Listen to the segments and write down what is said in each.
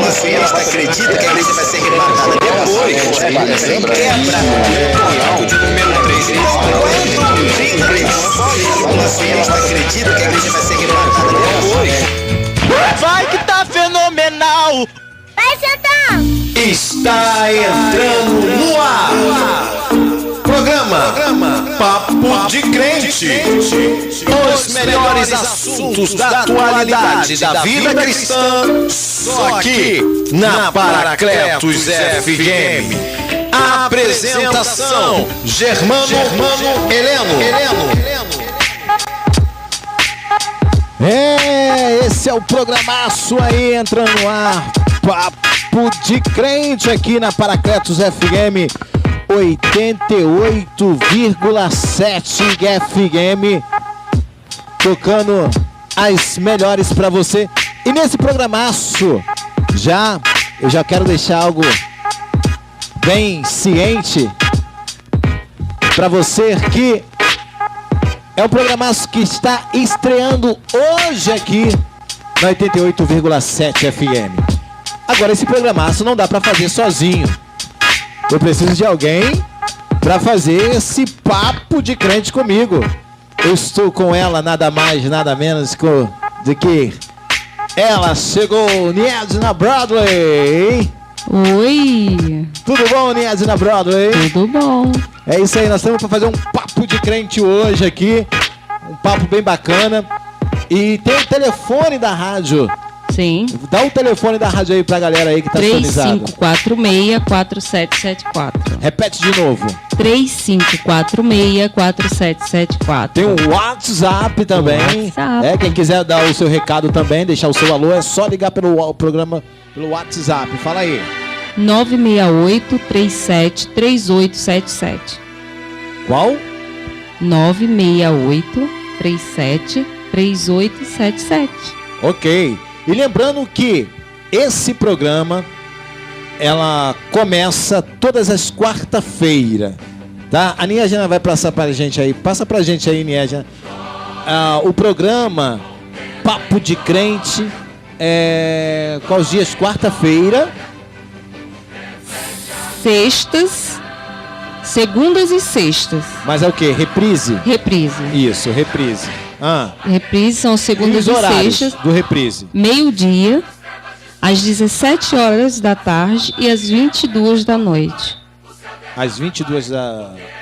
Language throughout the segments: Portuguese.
Você acredita que a igreja vai ser arrebatada depois? Quebra o de número 3. Você acredita que a igreja vai ser arrebatada depois? Vai que tá fenomenal! Vai, Santão! Está entrando no ar. Programa Papo de Crente. Os melhores assuntos da atualidade da vida cristã. Só aqui na Paracletos FM. A apresentação: Germano Heleno. Esse é o programaço aí entrando no ar. Papo de Crente aqui na Paracletos FM 88,7 FM, tocando as melhores pra você. E nesse programaço, eu já quero deixar algo bem ciente pra você, que é um programaço que está estreando hoje aqui na 88,7 FM. Agora, esse programaço não dá pra fazer sozinho. Eu preciso de alguém para fazer esse papo de crente comigo. Eu estou com ela, nada mais, nada menos do que ela chegou, Niedna Broadway. Oi. Tudo bom, Niedna Broadway? Tudo bom. É isso aí, nós estamos para fazer um papo de crente hoje aqui. Um papo bem bacana. E tem o telefone da rádio. Sim. Dá o telefone da rádio aí pra galera aí que tá sintonizada. 3546-4774. Repete de novo. 3546-4774. Tem um WhatsApp também. WhatsApp. Quem quiser dar o seu recado também, deixar o seu alô, é só ligar pelo programa, pelo WhatsApp. Fala aí. 968-373877. Qual? 968-373877. Ok. E lembrando que esse programa, ela começa todas as quarta-feiras, tá? A Niedna vai passar pra gente aí. Passa pra gente aí, Niedna. O programa Papo de Crente, quais dias? Quarta-feira. Sextas, segundas e sextas. Mas é o quê? Reprise? Reprise. Isso, reprise. Reprise são segundas e sextas. Do reprise. Meio-dia, às 17 horas da tarde e às 22 da noite. Às 22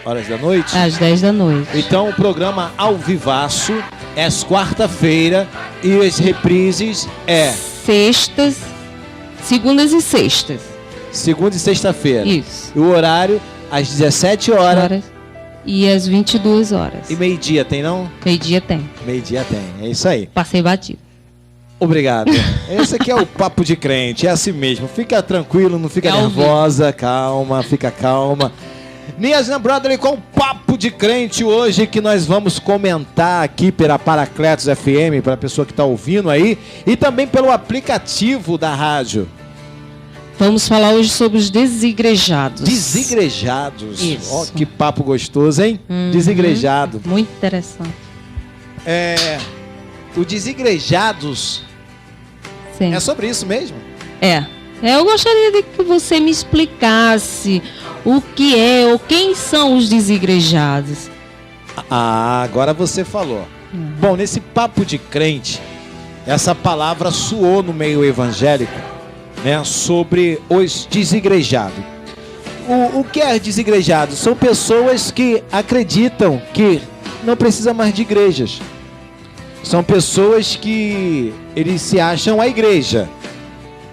horas da noite? Às 10 da noite. Então o programa ao vivaço é às quarta-feira e as reprises sextas, segundas e sextas. Segunda e sexta-feira. Isso. E o horário às 17 horas. E às 22 horas. E meio-dia tem, não? Meio-dia tem. Meio-dia tem, é isso aí. Passei batido. Obrigado. Esse aqui é o Papo de Crente, é assim mesmo. Fica tranquilo, não fica nervosa, calma, fica calma. Niedna Broadway com o Papo de Crente hoje, que nós vamos comentar aqui pela Paracletos FM, para a pessoa que está ouvindo aí, e também pelo aplicativo da rádio. Vamos falar hoje sobre os desigrejados. Desigrejados. Isso. Ó, que papo gostoso, hein? Desigrejado. Muito interessante. O desigrejados. Sim. É sobre isso mesmo? Eu gostaria de que você me explicasse o que é ou quem são os desigrejados. Agora você falou. Bom, nesse Papo de Crente, essa palavra soou no meio evangélico, né, sobre os desigrejados. O que é desigrejados? São pessoas que acreditam que não precisa mais de igrejas. São pessoas que eles se acham a igreja.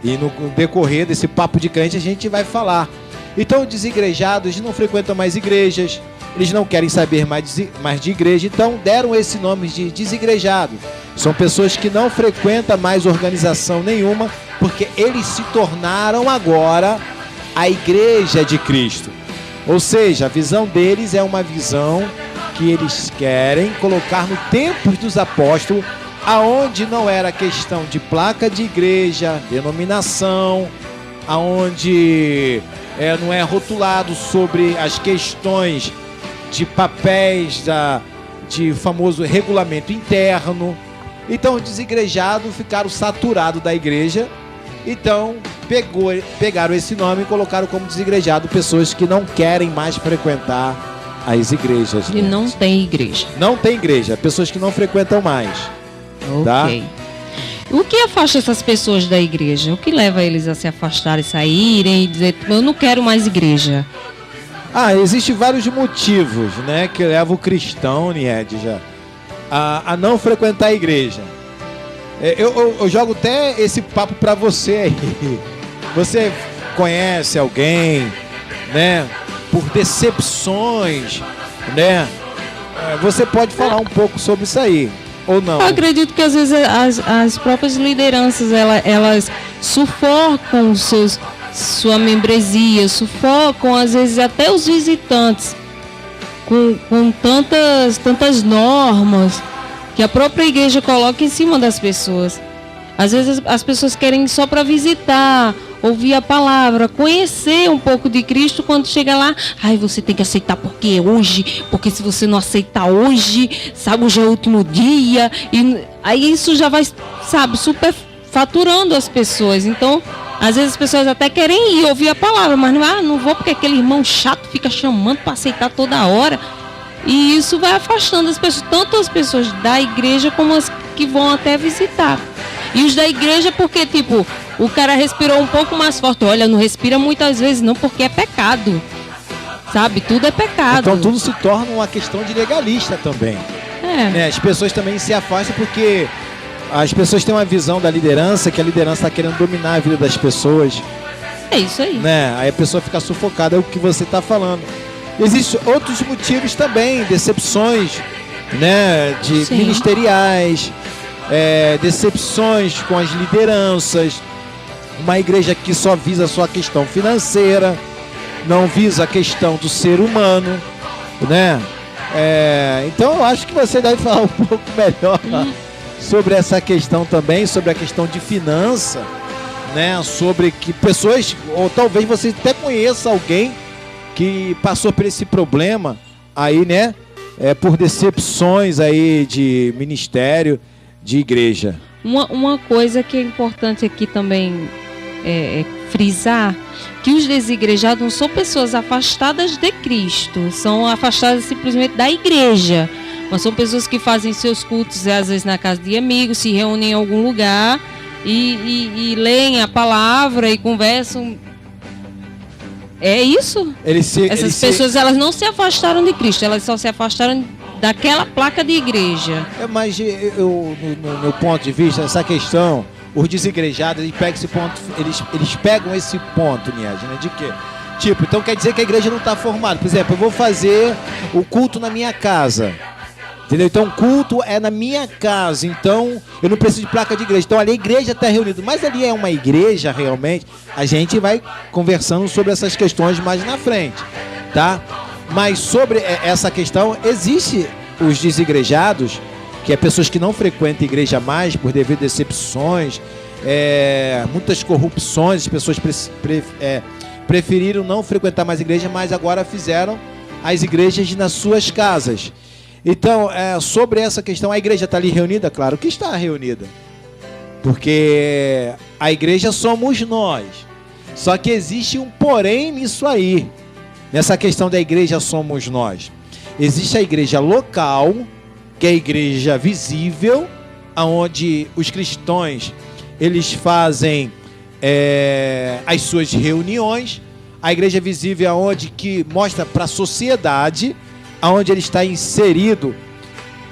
E no decorrer desse Papo de Crente a gente vai falar. Então, desigrejados não frequentam mais igrejas, eles não querem saber mais de igreja, então deram esse nome de desigrejado. São pessoas que não frequentam mais organização nenhuma, porque eles se tornaram agora a igreja de Cristo. Ou seja, a visão deles é uma visão que eles querem colocar no tempo dos apóstolos, aonde não era questão de placa de igreja, denominação, aonde não é rotulado sobre as questões de papéis de famoso regulamento interno. Então os desigrejados ficaram saturados da igreja. Então pegaram esse nome e colocaram como desigrejado pessoas que não querem mais frequentar as igrejas. E não tem igreja. Não tem igreja, pessoas que não frequentam mais. Tá? Ok. O que afasta essas pessoas da igreja? O que leva eles a se afastarem, saírem e dizer, eu não quero mais igreja? Existem vários motivos, né, que levam o cristão, Niedja, a não frequentar a igreja. Eu jogo até esse papo pra você aí. Você conhece alguém, né, por decepções, né? Você pode falar um pouco sobre isso aí, ou não? Eu acredito que às vezes as próprias lideranças, elas sufocam sua membresia, sufocam às vezes até os visitantes com tantas normas que a própria igreja coloca em cima das pessoas. Às vezes as pessoas querem ir só para visitar, ouvir a palavra, conhecer um pouco de Cristo. Quando chega lá, você tem que aceitar porque se você não aceitar hoje, sabe, hoje é o último dia, e aí isso já vai, sabe, superfaturando as pessoas. Então, às vezes as pessoas até querem ir ouvir a palavra, mas não vou porque aquele irmão chato fica chamando para aceitar toda hora. E isso vai afastando as pessoas, tanto as pessoas da igreja como as que vão até visitar. E os da igreja porque, tipo, o cara respirou um pouco mais forte. Olha, não respira muitas vezes não, porque é pecado. Sabe? Tudo é pecado. Então tudo se torna uma questão de legalista também. Né? As pessoas também se afastam porque as pessoas têm uma visão da liderança, que a liderança está querendo dominar a vida das pessoas. É isso aí. Né? Aí a pessoa fica sufocada, é o que você está falando. Existem outros motivos também, decepções, né, ministeriais, decepções com as lideranças. Uma igreja que só visa a sua questão financeira, não visa a questão do ser humano, né? Então eu acho que você deve falar um pouco melhor sobre essa questão também, sobre a questão de finança, né? Sobre que pessoas, ou talvez você até conheça alguém que passou por esse problema aí, né? Por decepções aí de ministério, de igreja. Uma coisa que é importante aqui também frisar, que os desigrejados não são pessoas afastadas de Cristo, são afastadas simplesmente da igreja, mas são pessoas que fazem seus cultos, às vezes na casa de amigos, se reúnem em algum lugar e leem a palavra e conversam. É isso? Essas pessoas elas não se afastaram de Cristo, elas só se afastaram daquela placa de igreja. Mas no meu ponto de vista, essa questão, os desigrejados, eles pegam esse ponto, Niedja, né? De quê? Tipo, então quer dizer que a igreja não está formada. Por exemplo, eu vou fazer o culto na minha casa. Entendeu? Então o culto é na minha casa, então eu não preciso de placa de igreja. Então ali a igreja está reunida, mas ali é uma igreja realmente. A gente vai conversando sobre essas questões mais na frente, tá? Mas sobre essa questão, existe os desigrejados, que é pessoas que não frequentam a igreja mais por devido a decepções, muitas corrupções, as pessoas preferiram não frequentar mais a igreja, mas agora fizeram as igrejas nas suas casas. Então, sobre essa questão, a igreja está ali reunida? Claro que está reunida. Porque a igreja somos nós. Só que existe um porém nisso aí. Nessa questão da igreja somos nós. Existe a igreja local, que é a igreja visível, onde os cristãos eles fazem as suas reuniões. A igreja visível é onde que mostra para a sociedade, onde ele está inserido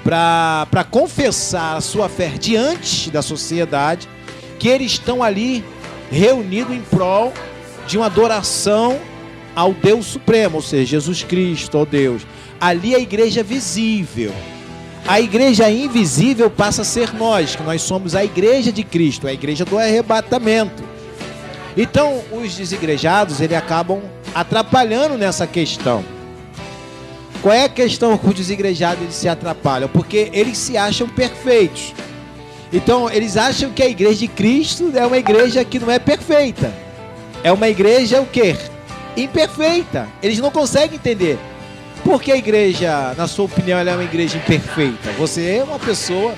para confessar a sua fé diante da sociedade, que eles estão ali reunidos em prol de uma adoração ao Deus Supremo, ou seja, Jesus Cristo, ao Deus. Ali é a igreja visível. A igreja invisível passa a ser nós, que nós somos a igreja de Cristo, a igreja do arrebatamento. Então, os desigrejados, eles acabam atrapalhando nessa questão. Qual é a questão que os desigrejados eles se atrapalham? Porque eles se acham perfeitos. Então, eles acham que a igreja de Cristo é uma igreja que não é perfeita. É uma igreja o quê? Imperfeita. Eles não conseguem entender. Por que a igreja, na sua opinião, ela é uma igreja imperfeita? Você é uma pessoa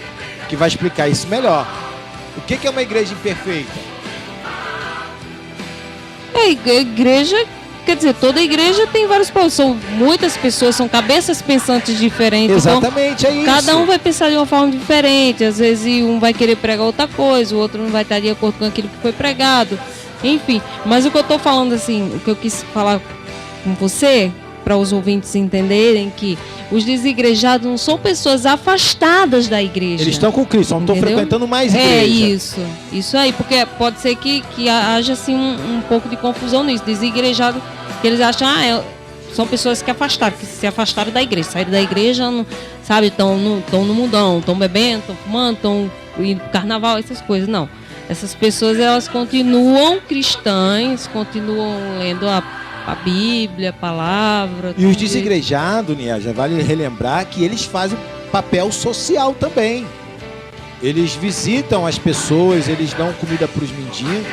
que vai explicar isso melhor. O que é uma igreja imperfeita? A igreja, quer dizer, toda igreja tem vários povos. São muitas pessoas, são cabeças pensantes diferentes. Exatamente, então, é isso. Cada um vai pensar de uma forma diferente. Às vezes um vai querer pregar outra coisa, o outro não vai estar de acordo com aquilo que foi pregado. Enfim, mas o que eu estou falando assim, o que eu quis falar com você, para os ouvintes entenderem que os desigrejados não são pessoas afastadas da igreja. Eles estão com Cristo, não estão frequentando mais igreja. É isso aí, porque pode ser que haja assim um pouco de confusão nisso. Desigrejado, que eles acham, são pessoas que se afastaram da igreja, saíram da igreja, não, sabe, estão no mundão, estão bebendo, estão fumando, estão indo pro carnaval, essas coisas. Não, essas pessoas elas continuam cristãs, continuam lendo a Bíblia, a palavra. E os desigrejados, Nia, já vale relembrar que eles fazem papel social também. Eles visitam as pessoas, eles dão comida para os mendigos,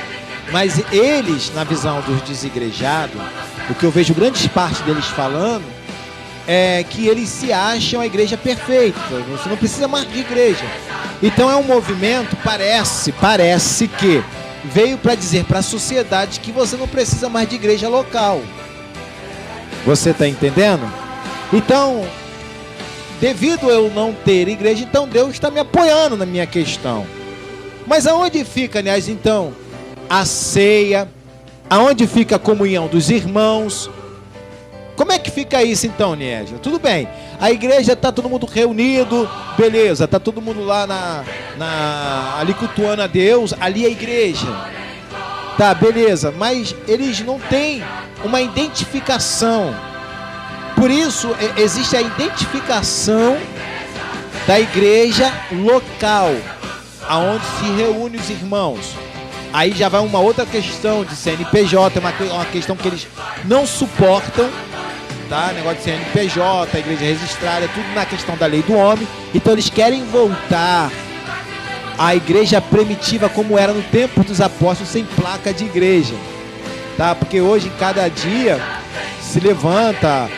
mas eles, na visão dos desigrejados, o que eu vejo grande parte deles falando é que eles se acham a igreja perfeita. Você não precisa mais de igreja. Então é um movimento, parece que veio para dizer para a sociedade que você não precisa mais de igreja local. Você está entendendo? Então, devido a eu não ter igreja, então Deus está me apoiando na minha questão. Mas aonde fica, aliás, então, a ceia? Aonde fica a comunhão dos irmãos? Como é que fica isso então, Niégia? Tudo bem, a igreja está todo mundo reunido, beleza, está todo mundo lá ali cultuando a Deus, ali é a igreja. Tá, beleza, mas eles não têm uma identificação. Por isso, existe a identificação da igreja local, aonde se reúnem os irmãos. Aí já vai uma outra questão de CNPJ, uma questão que eles não suportam, tá? Negócio de CNPJ, a igreja registrada, tudo na questão da lei do homem. Então eles querem voltar à igreja primitiva como era no tempo dos apóstolos, sem placa de igreja, tá? Porque hoje, em cada dia, se levanta,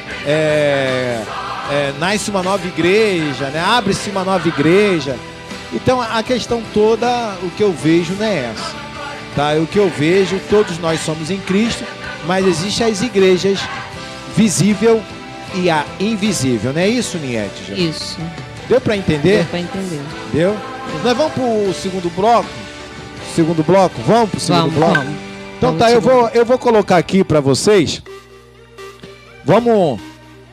nasce uma nova igreja, né? Abre-se uma nova igreja. Então a questão toda, o que eu vejo não é essa, tá? O que eu vejo, todos nós somos em Cristo, mas existem as igrejas visível e a invisível, não é isso, Niete? Isso. Deu para entender? Deu para entender. Deu? Nós vamos pro segundo bloco? Segundo bloco? Vamos pro segundo bloco? Vamos. Então Vamos tá, segundo. eu vou colocar aqui para vocês. Vamos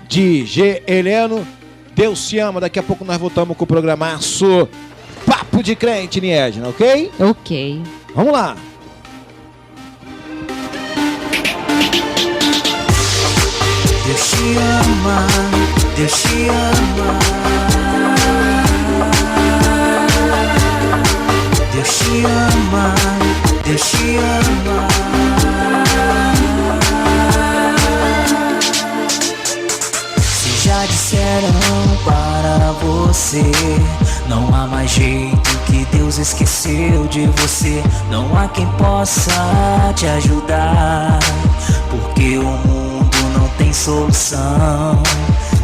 de G. Heleno, Deus te ama. Daqui a pouco nós voltamos com o programaço Papo de Crente, Niedna, ok? Ok. Vamos lá. Deus te ama, Deus te ama. Deus te ama, Deus te ama. Se já disseram para você, não há mais jeito, que Deus esqueceu de você. Não há quem possa te ajudar, porque o mundo não tem solução.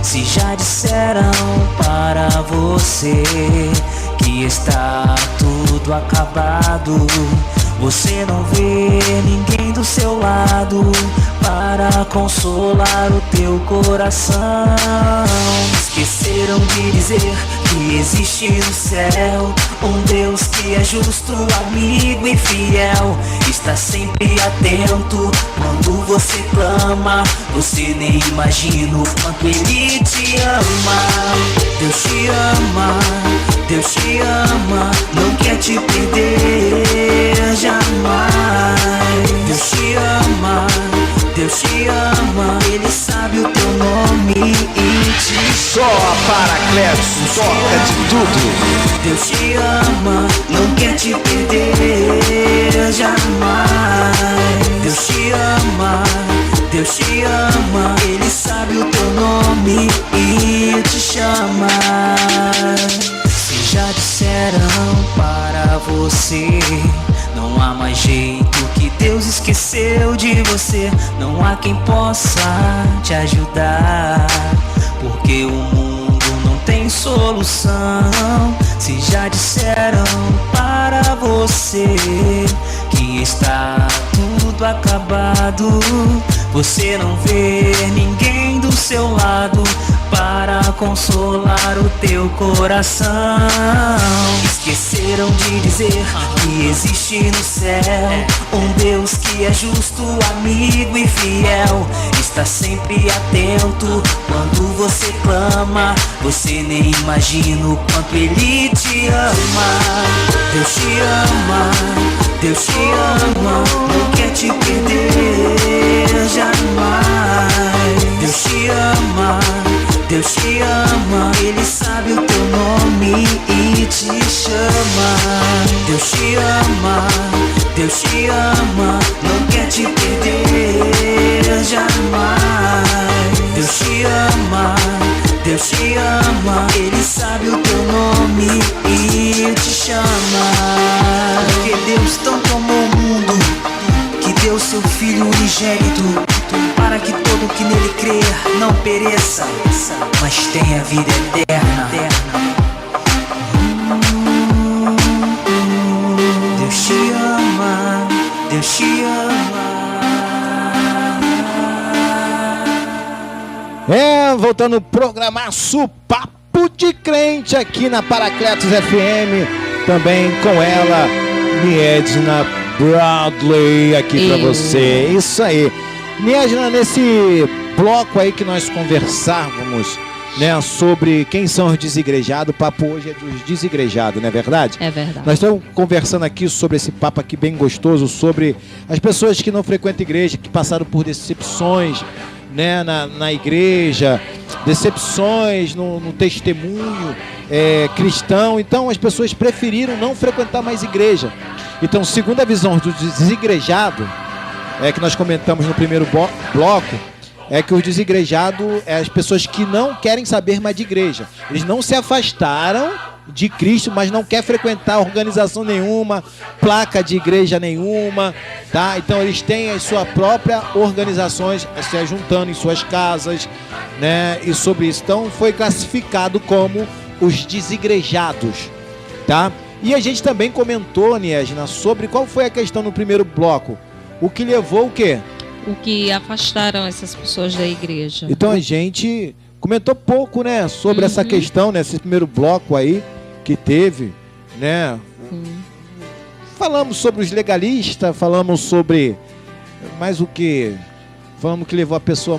Se já disseram para você que está tudo acabado, você não vê ninguém do seu lado para consolar o teu coração. Esqueceram de dizer que existe no céu um Deus que é justo, amigo e fiel. Está sempre atento quando você clama. Você nem imagina o quanto Ele te ama. Deus te ama, Deus te ama, não quer te perder jamais. Deus te ama, Deus te ama, Ele sabe o teu nome e te Só a Paracletos toca de tudo. Deus te ama, não quer te perder jamais. Deus te ama, Deus te ama, Ele sabe o teu nome e te chama. Se já disseram para você, não há mais jeito, que Deus esqueceu de você. Não há quem possa te ajudar, porque o mundo não tem solução. Se já disseram para você que está tudo acabado, você não vê ninguém do seu lado para consolar o teu coração. Esqueceram de dizer que existe no céu um Deus que é justo, amigo e fiel. Está sempre atento quando você clama. Você nem imagina o quanto Ele te ama. Deus te ama, Deus te ama, não quer te perder jamais. Deus te ama, Deus te ama, Ele sabe o teu nome e te chama. Deus te ama, Deus te ama, não quer te perder jamais. Deus te ama, Deus te ama, Ele sabe o teu nome e te chama. Porque Deus tanto amou o mundo que deu seu Filho unigênito, para que todo que nele crer não pereça, mas tenha vida eterna. Deus te ama, Deus te ama. Voltando ao programaço Papo de Crente aqui na Paracletos FM, também com ela, Niedna Bradley, aqui pra você. Isso aí. Niedna, nesse bloco aí que nós conversávamos, né, sobre quem são os desigrejados, o papo hoje é dos desigrejados, não é verdade? É verdade. Nós estamos conversando aqui sobre esse papo aqui bem gostoso, sobre as pessoas que não frequentam igreja, que passaram por decepções, né, na igreja, decepções no testemunho cristão. Então as pessoas preferiram não frequentar mais igreja. Então, segundo a visão do desigrejado, que nós comentamos no primeiro bloco, é que os desigrejados é as pessoas que não querem saber mais de igreja. Eles não se afastaram de Cristo, mas não quer frequentar organização nenhuma, placa de igreja nenhuma, tá? Então eles têm as suas próprias organizações se ajuntando em suas casas, né? E sobre isso, então foi classificado como os desigrejados, tá? E a gente também comentou, Niedna, sobre qual foi a questão no primeiro bloco. O que levou o quê? O que afastaram essas pessoas da igreja. Então a gente comentou pouco, né, sobre essa questão, né, esse primeiro bloco aí que teve, né? Falamos sobre os legalistas, falamos sobre mais o que? Falamos que levou a pessoa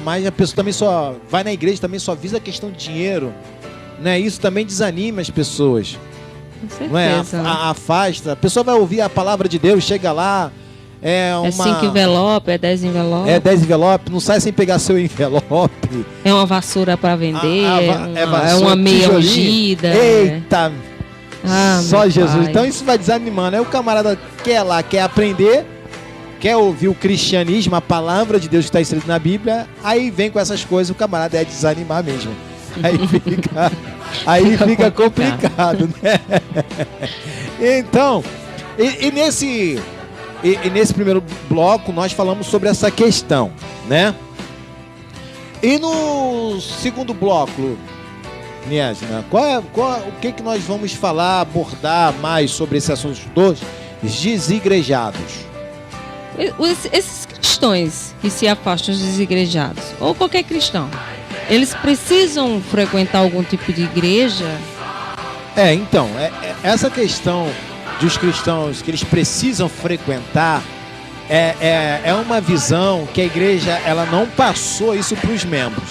também só vai na igreja, também só visa a questão de dinheiro, né? Isso também desanima as pessoas. Com certeza. Não é? Afasta. A pessoa vai ouvir a palavra de Deus, chega lá, é 5 envelopes, é 10 envelopes. É 10 envelopes, não sai sem pegar seu envelope. É uma vassoura para vender, vassoura, é uma meia tijolinho. ungida. Eita! Só Jesus. pai. Então isso vai desanimando. Aí o camarada quer aprender, quer ouvir o cristianismo, a palavra de Deus que está escrito na Bíblia, aí vem com essas coisas, o camarada é desanimar mesmo. Aí fica complicado, né? Então, nesse primeiro bloco nós falamos sobre essa questão, né? E no segundo bloco, Niedna, o que nós vamos falar, abordar mais sobre esse assunto dos desigrejados? Esses cristãos que se afastam dos desigrejados, ou qualquer cristão, eles precisam frequentar algum tipo de igreja? Então, essa questão dos cristãos que eles precisam frequentar é uma visão que a igreja ela não passou isso para os membros.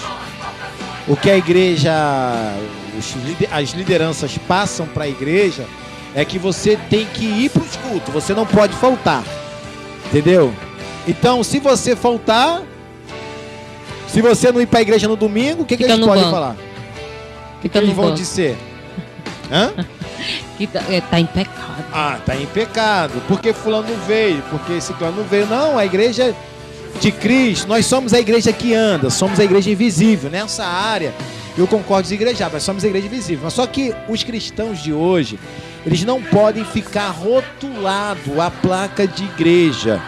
O que a igreja, as lideranças passam para a igreja é que você tem que ir para os cultos, você não pode faltar, entendeu? Então, se você faltar, se você não ir para a igreja no domingo, o que eles podem falar? O que eles vão dizer? Hã? Que tá em pecado. Tá em pecado. Porque fulano não veio, porque esse clã não veio. Não, a igreja de Cristo, nós somos a igreja que anda, somos a igreja invisível. Nessa área, eu concordo desigrejar, mas somos a igreja invisível. Mas só que os cristãos de hoje, eles não podem ficar rotulados a placa de igreja.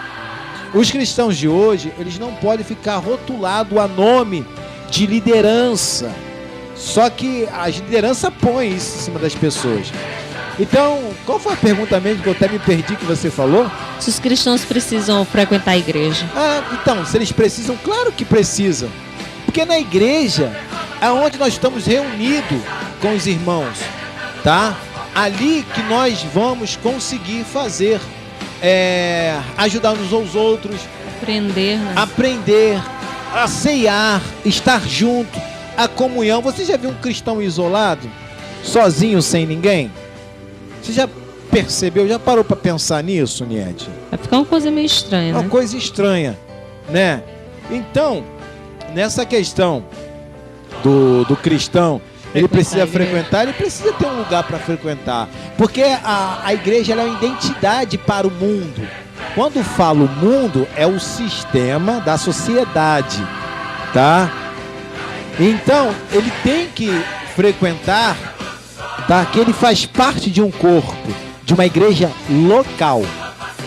Os cristãos de hoje, eles não podem ficar rotulados a nome de liderança. Só que a liderança põe isso em cima das pessoas. Então, qual foi a pergunta mesmo que eu até me perdi que você falou? Se os cristãos precisam frequentar a igreja. Então, se eles precisam, claro que precisam. Porque na igreja é onde nós estamos reunidos com os irmãos, tá? Ali que nós vamos conseguir fazer, ajudar uns aos outros. Aprender, né? Aprender, a ceiar, estar junto, a comunhão. Você já viu um cristão isolado? Sozinho, sem ninguém? Você já percebeu, já parou para pensar nisso, Niede? Vai ficar uma coisa meio estranha, né? Uma coisa estranha, né? Então, nessa questão do cristão, ele precisa frequentar, ele precisa ter um lugar para frequentar. Porque a igreja ela é uma identidade para o mundo. Quando falo mundo, é o sistema da sociedade, tá? Então, ele tem que frequentar, tá? Que ele faz parte de um corpo, de uma igreja local.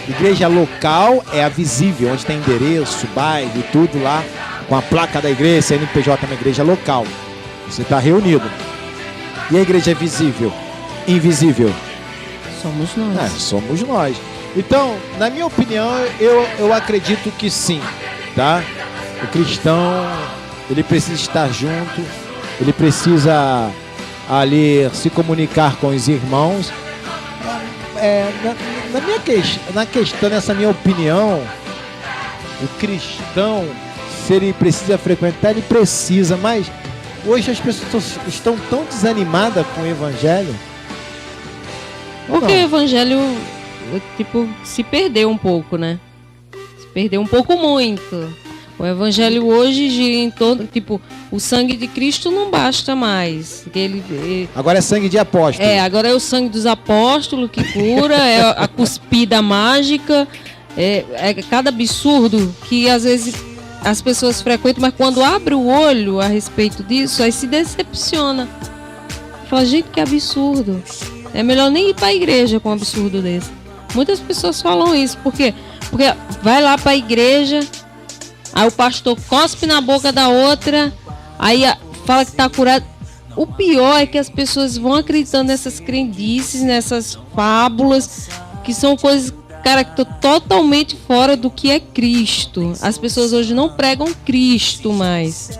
Igreja local é a visível, onde tem endereço, bairro, tudo lá, com a placa da igreja, CNPJ é uma igreja local. Você está reunido. E a igreja é visível, invisível? Somos nós. Somos nós. Então, na minha opinião, eu acredito que sim, tá? O cristão, ele precisa estar junto, ele precisa ali se comunicar com os irmãos. Nessa minha opinião, o cristão, se ele precisa frequentar, ele precisa, mas hoje as pessoas estão tão desanimadas com o evangelho. Porque o evangelho, se perdeu um pouco, né? Se perdeu um pouco muito. O evangelho hoje gira em torno, o sangue de Cristo não basta mais. Agora é sangue de apóstolo. Agora é o sangue dos apóstolos que cura, é a cuspida mágica, é cada absurdo que às vezes as pessoas frequentam, mas quando abre o olho a respeito disso, aí se decepciona. Fala, gente, que absurdo. É melhor nem ir para a igreja com um absurdo desse. Muitas pessoas falam isso, por quê? Porque vai lá para a igreja, aí o pastor cospe na boca da outra, aí fala que está curado. O pior é que as pessoas vão acreditando nessas crendices, nessas fábulas, que são coisas, cara, que estão totalmente fora do que é Cristo. As pessoas hoje não pregam Cristo mais.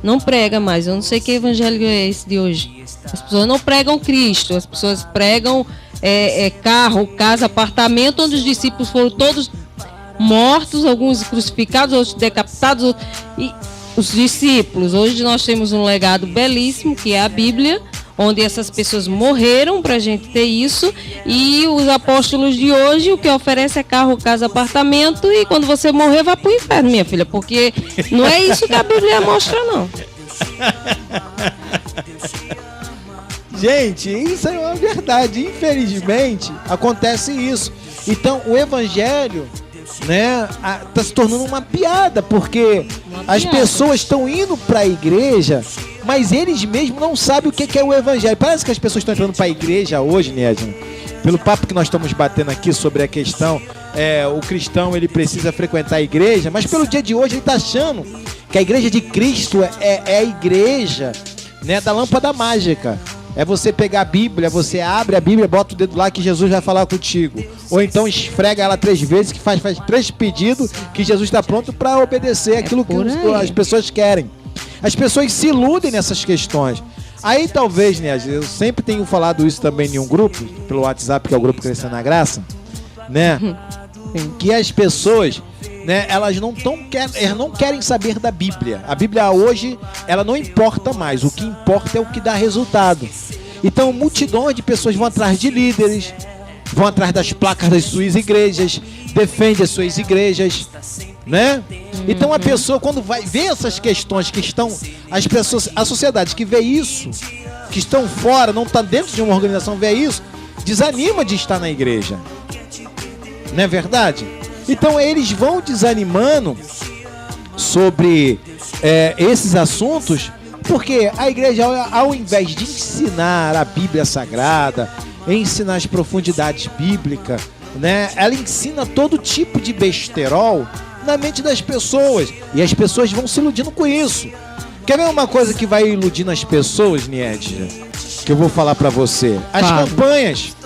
Não prega mais. Eu não sei que evangelho é esse de hoje. As pessoas não pregam Cristo. As pessoas pregam carro, casa, apartamento, onde os discípulos foram todos mortos, alguns crucificados, outros decapitados. E os discípulos, hoje nós temos um legado belíssimo, que é a Bíblia, onde essas pessoas morreram para a gente ter isso, e os apóstolos de hoje, o que oferece é carro, casa, apartamento, e quando você morrer, vai para o inferno, minha filha, porque não é isso que a Bíblia mostra, não. Gente, isso é uma verdade, infelizmente, acontece isso. Então, o evangelho, né, tá se tornando uma piada, porque as pessoas estão indo para a igreja, mas eles mesmos não sabem o que é o evangelho. Parece que as pessoas estão entrando para a igreja hoje, né, pelo papo que nós estamos batendo aqui sobre a questão, o cristão ele precisa frequentar a igreja, mas pelo dia de hoje ele está achando que a igreja de Cristo é a igreja, né, da lâmpada mágica. É você pegar a Bíblia, você abre a Bíblia, bota o dedo lá que Jesus vai falar contigo. Ou então esfrega ela 3 vezes, que faz 3 pedidos, que Jesus está pronto para obedecer aquilo que as pessoas querem. As pessoas se iludem nessas questões. Aí talvez, né, eu sempre tenho falado isso também em um grupo, pelo WhatsApp, que é o grupo Crescendo na Graça, né? Que as pessoas, né, elas não querem saber da Bíblia. A Bíblia hoje, ela não importa mais. O que importa é o que dá resultado. Então, multidões de pessoas vão atrás de líderes, vão atrás das placas das suas igrejas, defende as suas igrejas, né? Então, a pessoa, quando vai ver essas questões que estão, as pessoas, a sociedade que vê isso, que estão fora, não está dentro de uma organização, vê isso, desanima de estar na igreja. Não é verdade? Então eles vão desanimando sobre esses assuntos, porque a igreja, ao invés de ensinar a Bíblia Sagrada, ensinar as profundidades bíblicas, né, ela ensina todo tipo de besterol na mente das pessoas, e as pessoas vão se iludindo com isso. Quer ver uma coisa que vai iludindo as pessoas, Nied? Que eu vou falar pra você. As campanhas.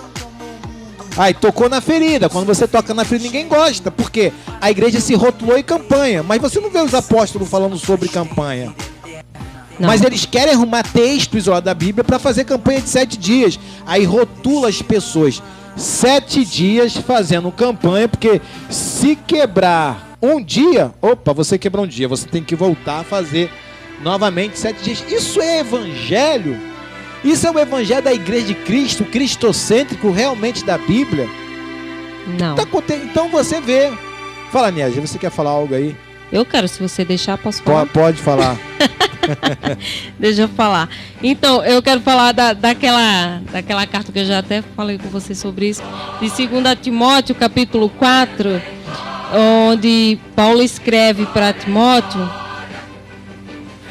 Aí tocou na ferida. Quando você toca na ferida, ninguém gosta. Porque a igreja se rotulou em campanha. Mas você não vê os apóstolos falando sobre campanha. Não. Mas eles querem arrumar texto isolado da Bíblia para fazer campanha de 7 dias. Aí rotula as pessoas. 7 dias fazendo campanha, porque se quebrar um dia, opa, você quebrou um dia, você tem que voltar a fazer novamente 7 dias. Isso é evangelho? Isso é o evangelho da Igreja de Cristo, cristocêntrico realmente da Bíblia? Não. Então você vê. Fala, Niege, você quer falar algo aí? Eu quero, se você deixar, posso falar? Pode falar. Deixa eu falar. Então, eu quero falar daquela carta que eu já até falei com você sobre isso, de 2 Timóteo, capítulo 4, onde Paulo escreve para Timóteo,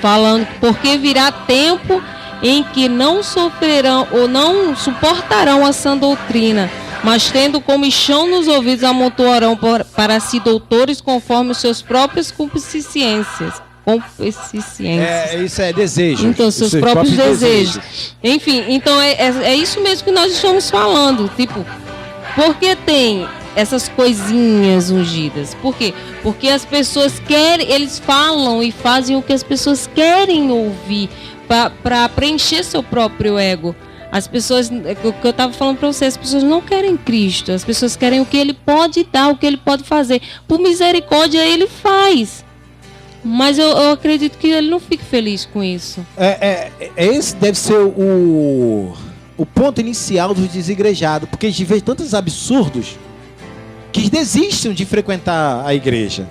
falando, porque virá tempo em que não sofrerão ou não suportarão a sã doutrina, mas tendo comichão nos ouvidos amontoarão para si doutores conforme os seus próprios concupiscências. Isso é desejo. Então, seus próprios desejos. Enfim, então é isso mesmo que nós estamos falando. Tipo, porque tem essas coisinhas ungidas? Por quê? Porque as pessoas querem, eles falam e fazem o que as pessoas querem ouvir para preencher seu próprio ego. As pessoas, o que eu estava falando para você, as pessoas não querem Cristo, as pessoas querem o que Ele pode dar, o que Ele pode fazer. Por misericórdia, Ele faz. Mas eu acredito que Ele não fique feliz com isso. Esse deve ser o ponto inicial dos desigrejados, porque eles veem tantos absurdos que eles desistem de frequentar a igreja.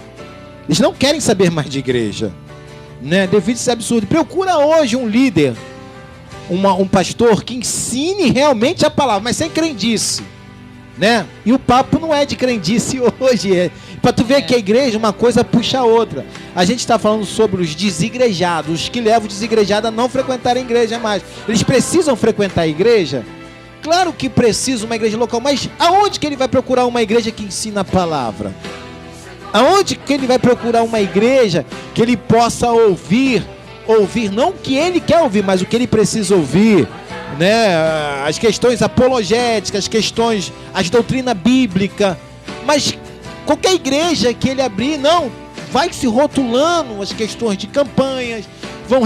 Eles não querem saber mais de igreja, né? Devido a esse absurdo. Procura hoje um líder, um pastor que ensine realmente a palavra, mas sem crendice, né? E o papo não é de crendice hoje, para tu ver que a igreja, uma coisa puxa a outra. A gente está falando sobre os desigrejados, os que levam o desigrejado a não frequentar a igreja mais. Eles precisam frequentar a igreja? Claro que precisa uma igreja local, mas aonde que ele vai procurar uma igreja que ensina a palavra? Aonde que ele vai procurar uma igreja que ele possa ouvir não o que ele quer ouvir, mas o que ele precisa ouvir, né? As questões apologéticas, as doutrinas bíblicas. Mas qualquer igreja que ele abrir, não, vai se rotulando as questões de campanhas, vão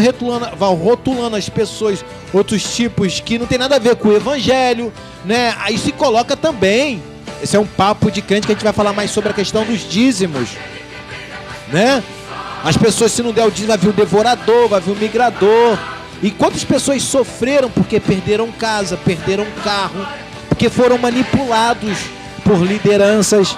rotulando as pessoas, outros tipos que não tem nada a ver com o evangelho, né? Aí se coloca também, esse é um papo de crente que a gente vai falar mais sobre a questão dos dízimos, né? As pessoas, se não der o dízimo, vai vir o devorador, vai vir o migrador. E quantas pessoas sofreram porque perderam casa, perderam carro, porque foram manipulados por lideranças,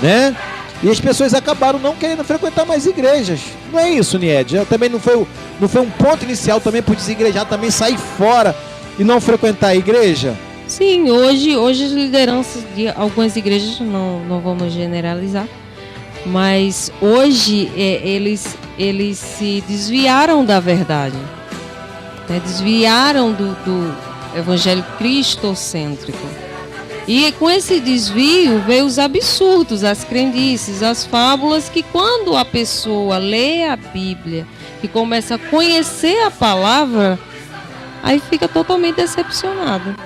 né? E as pessoas acabaram não querendo frequentar mais igrejas. Não é isso, Nied? Também não foi um ponto inicial também para o desigrejado também sair fora e não frequentar a igreja? Sim, hoje as lideranças de algumas igrejas, não vamos generalizar, mas hoje eles se desviaram da verdade, né? Desviaram do evangelho cristocêntrico. E com esse desvio veio os absurdos, as crendices, as fábulas, que quando a pessoa lê a Bíblia e começa a conhecer a palavra, aí fica totalmente decepcionada.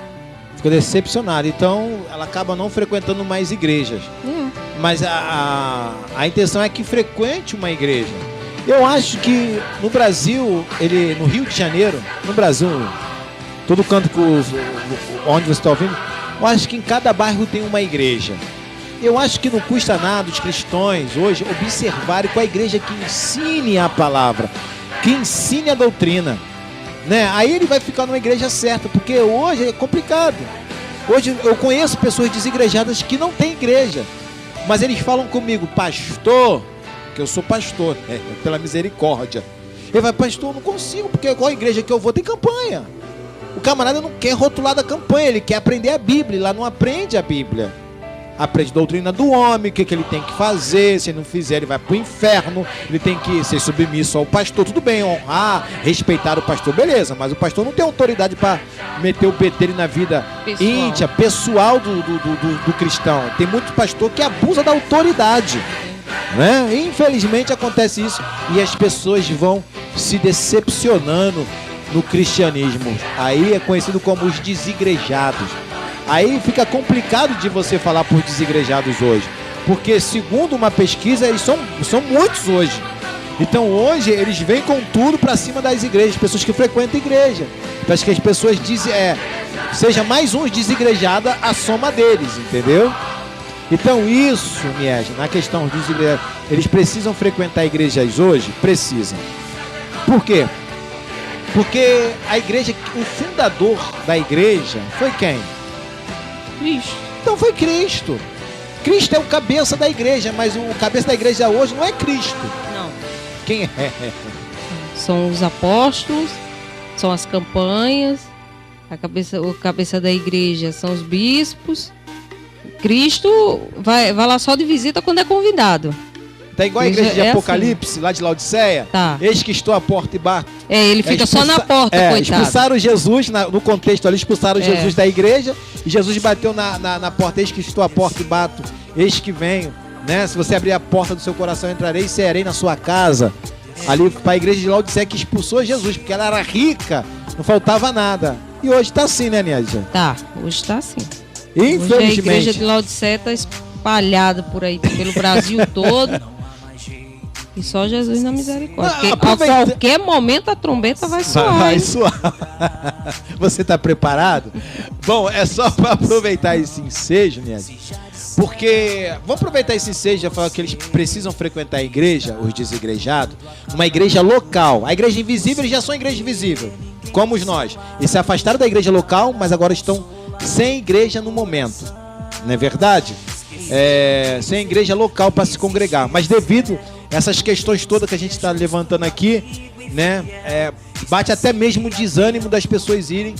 Fica decepcionada, então ela acaba não frequentando mais igrejas. Mas a intenção é que frequente uma igreja. Eu acho que no Brasil, no Rio de Janeiro, no Brasil, todo canto onde você está ouvindo, eu acho que em cada bairro tem uma igreja. Eu acho que não custa nada os cristãos hoje observarem qual a igreja que ensine a palavra, que ensine a doutrina, né? Aí ele vai ficar numa igreja certa, porque hoje é complicado. Hoje eu conheço pessoas desigrejadas que não têm igreja, mas eles falam comigo, pastor, que eu sou pastor, né? Pela misericórdia. Ele vai, pastor, eu não consigo, porque qual igreja que eu vou tem campanha. O camarada não quer rotular da campanha, ele quer aprender a Bíblia. Lá não aprende a Bíblia. Aprende a doutrina do homem, o que ele tem que fazer. Se ele não fizer, ele vai pro inferno. Ele tem que ser submisso ao pastor. Tudo bem, honrar, respeitar o pastor, beleza. Mas o pastor não tem autoridade para meter o bedelho na vida íntima, pessoal do cristão. Tem muito pastor que abusa da autoridade, né? Infelizmente acontece isso. E as pessoas vão se decepcionando no cristianismo. Aí é conhecido como os desigrejados. Aí fica complicado de você falar por desigrejados hoje, porque segundo uma pesquisa, eles são muitos hoje. Então hoje eles vêm com tudo pra cima das igrejas, pessoas que frequentam a igreja, para que as pessoas seja mais uns desigrejados a soma deles, entendeu? Então isso, Miege, na questão dos desigrejados, eles precisam frequentar igrejas hoje? Precisam. Por quê? Porque a igreja, o fundador da igreja foi quem? Cristo. Então foi Cristo. Cristo é o cabeça da igreja, mas o cabeça da igreja hoje não é Cristo. Não. Quem é? São os apóstolos, são as campanhas, o cabeça da igreja são os bispos. Cristo vai lá só de visita quando é convidado. Tá igual a igreja de É Apocalipse, assim. lá de Laodiceia. Tá. Eis que estou à porta e bato. Ele fica só na porta, coitado. Expulsaram Jesus, no contexto ali, expulsaram Jesus da igreja, e Jesus bateu na porta, eis que estou à porta e bato, eis que venho, né? Se você abrir a porta do seu coração, entrarei e cearei na sua casa. Ali para a igreja de Laodiceia, que expulsou Jesus, porque ela era rica, não faltava nada. E hoje tá assim, né, Nédia? Tá, hoje tá assim. Infelizmente. Hoje a igreja de Laodiceia tá espalhada por aí, pelo Brasil todo. E só Jesus na misericórdia. Porque a qualquer momento a trombeta vai soar. Vai soar. Você tá preparado? Bom, é só para aproveitar esse ensejo, Nédia. Porque, vamos aproveitar esse ensejo e falar que eles precisam frequentar a igreja, os desigrejados, uma igreja local. A igreja invisível, eles já são igreja invisível, como nós. Eles se afastaram da igreja local, mas agora estão sem igreja no momento. Não é verdade? Sem igreja local para se congregar. Mas devido a essas questões todas que a gente está levantando aqui, né, bate até mesmo o desânimo das pessoas irem,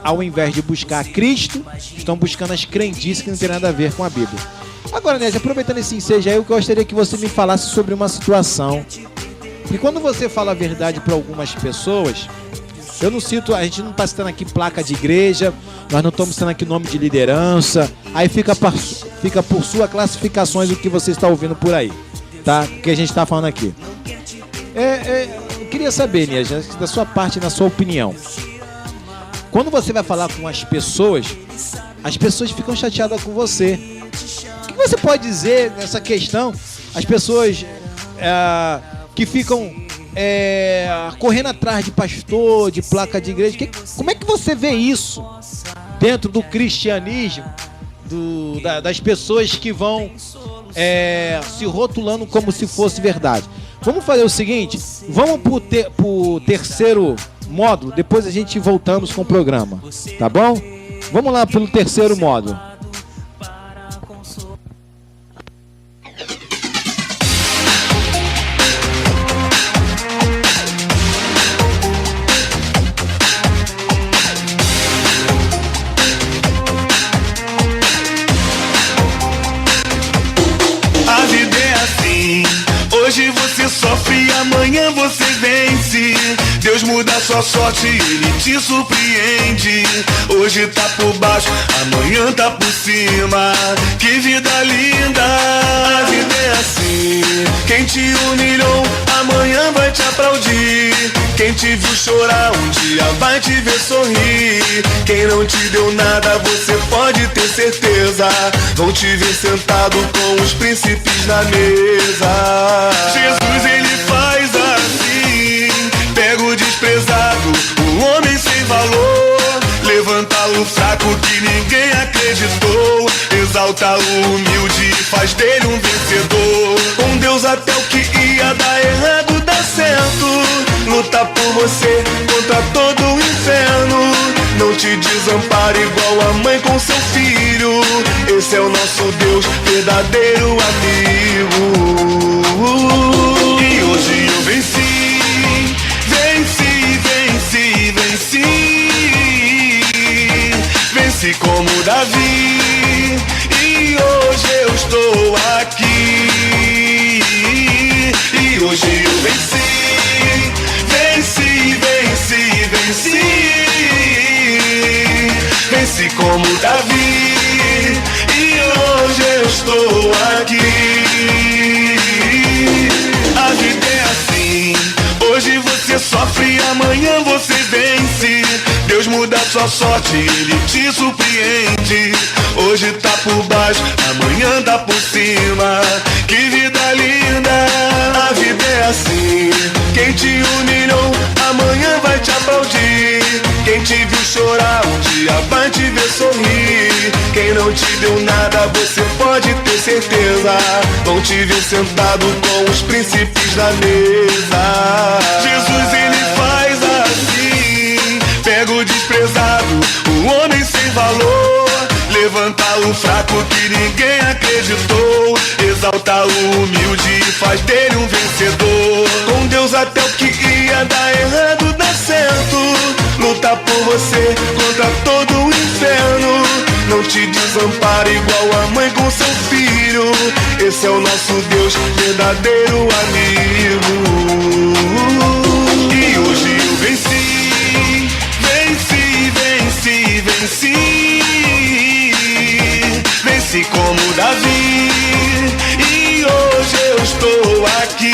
ao invés de buscar Cristo, estão buscando as crendices que não tem nada a ver com a Bíblia. Agora, Nésia, aproveitando esse ensejo aí, eu gostaria que você me falasse sobre uma situação. E quando você fala a verdade para algumas pessoas, eu não cito, a gente não está citando aqui placa de igreja, nós não estamos citando aqui nome de liderança, aí fica por sua classificações o que você está ouvindo por aí, tá? O que a gente está falando aqui. Eu queria saber, Nésia, da sua parte, na sua opinião. Quando você vai falar com as pessoas ficam chateadas com você. O que você pode dizer nessa questão? As pessoas que ficam correndo atrás de pastor, de placa de igreja. Como é que você vê isso dentro do cristianismo, das pessoas que vão se rotulando como se fosse verdade? Vamos fazer o seguinte, vamos pro terceiro módulo, depois a gente voltamos com o programa, tá bom? Vamos lá pelo terceiro módulo. A vida é assim, hoje você sofre, amanhã você vence. Deus muda sua sorte, Ele te surpreende. Hoje tá por baixo, amanhã tá por cima. Que vida linda, a vida é assim. Quem te humilhou, amanhã vai te aplaudir. Quem te viu chorar, um dia vai te ver sorrir. Quem não te deu nada, você pode ter certeza, vão te ver sentado com os príncipes na mesa. Jesus, Ele faz assim, pega o desprezado, o homem sem valor, levanta o fraco que ninguém acreditou, exalta o humilde e faz dele um vencedor. Com Deus até o que ia dar errado dá certo, luta por você contra todo o inferno. Não te desampara igual a mãe com seu filho, esse é o nosso Deus, verdadeiro amigo. E hoje eu venci, venci, venci, venci. Venci como Davi, e hoje eu estou aqui. E hoje eu venci, venci, venci, venci. Venci como Davi, e hoje eu estou aqui. A vida é assim, hoje amanhã você vence. Deus muda sua sorte, Ele te surpreende. Hoje tá por baixo, amanhã tá por cima. Que vida linda, a vida é assim. Quem te humilhou, amanhã vai te aplaudir. Quem te viu chorar, um dia vai te ver sorrir. Quem não te deu nada, você pode ter certeza. Vão te ver sentado com os príncipes da mesa. Jesus, Ele faz assim. Pega o desprezado, o homem sem valor. Levanta o fraco que ninguém acreditou. Exalta o humilde e faz dele um vencedor. Com Deus até o que ia dar errado dá certo. Luta por você contra todo o inferno. Não te desampara igual a mãe com seu filho. Esse é o nosso Deus, verdadeiro amigo. E hoje eu venci, venci, venci, venci. Venci como Davi, e hoje eu estou aqui.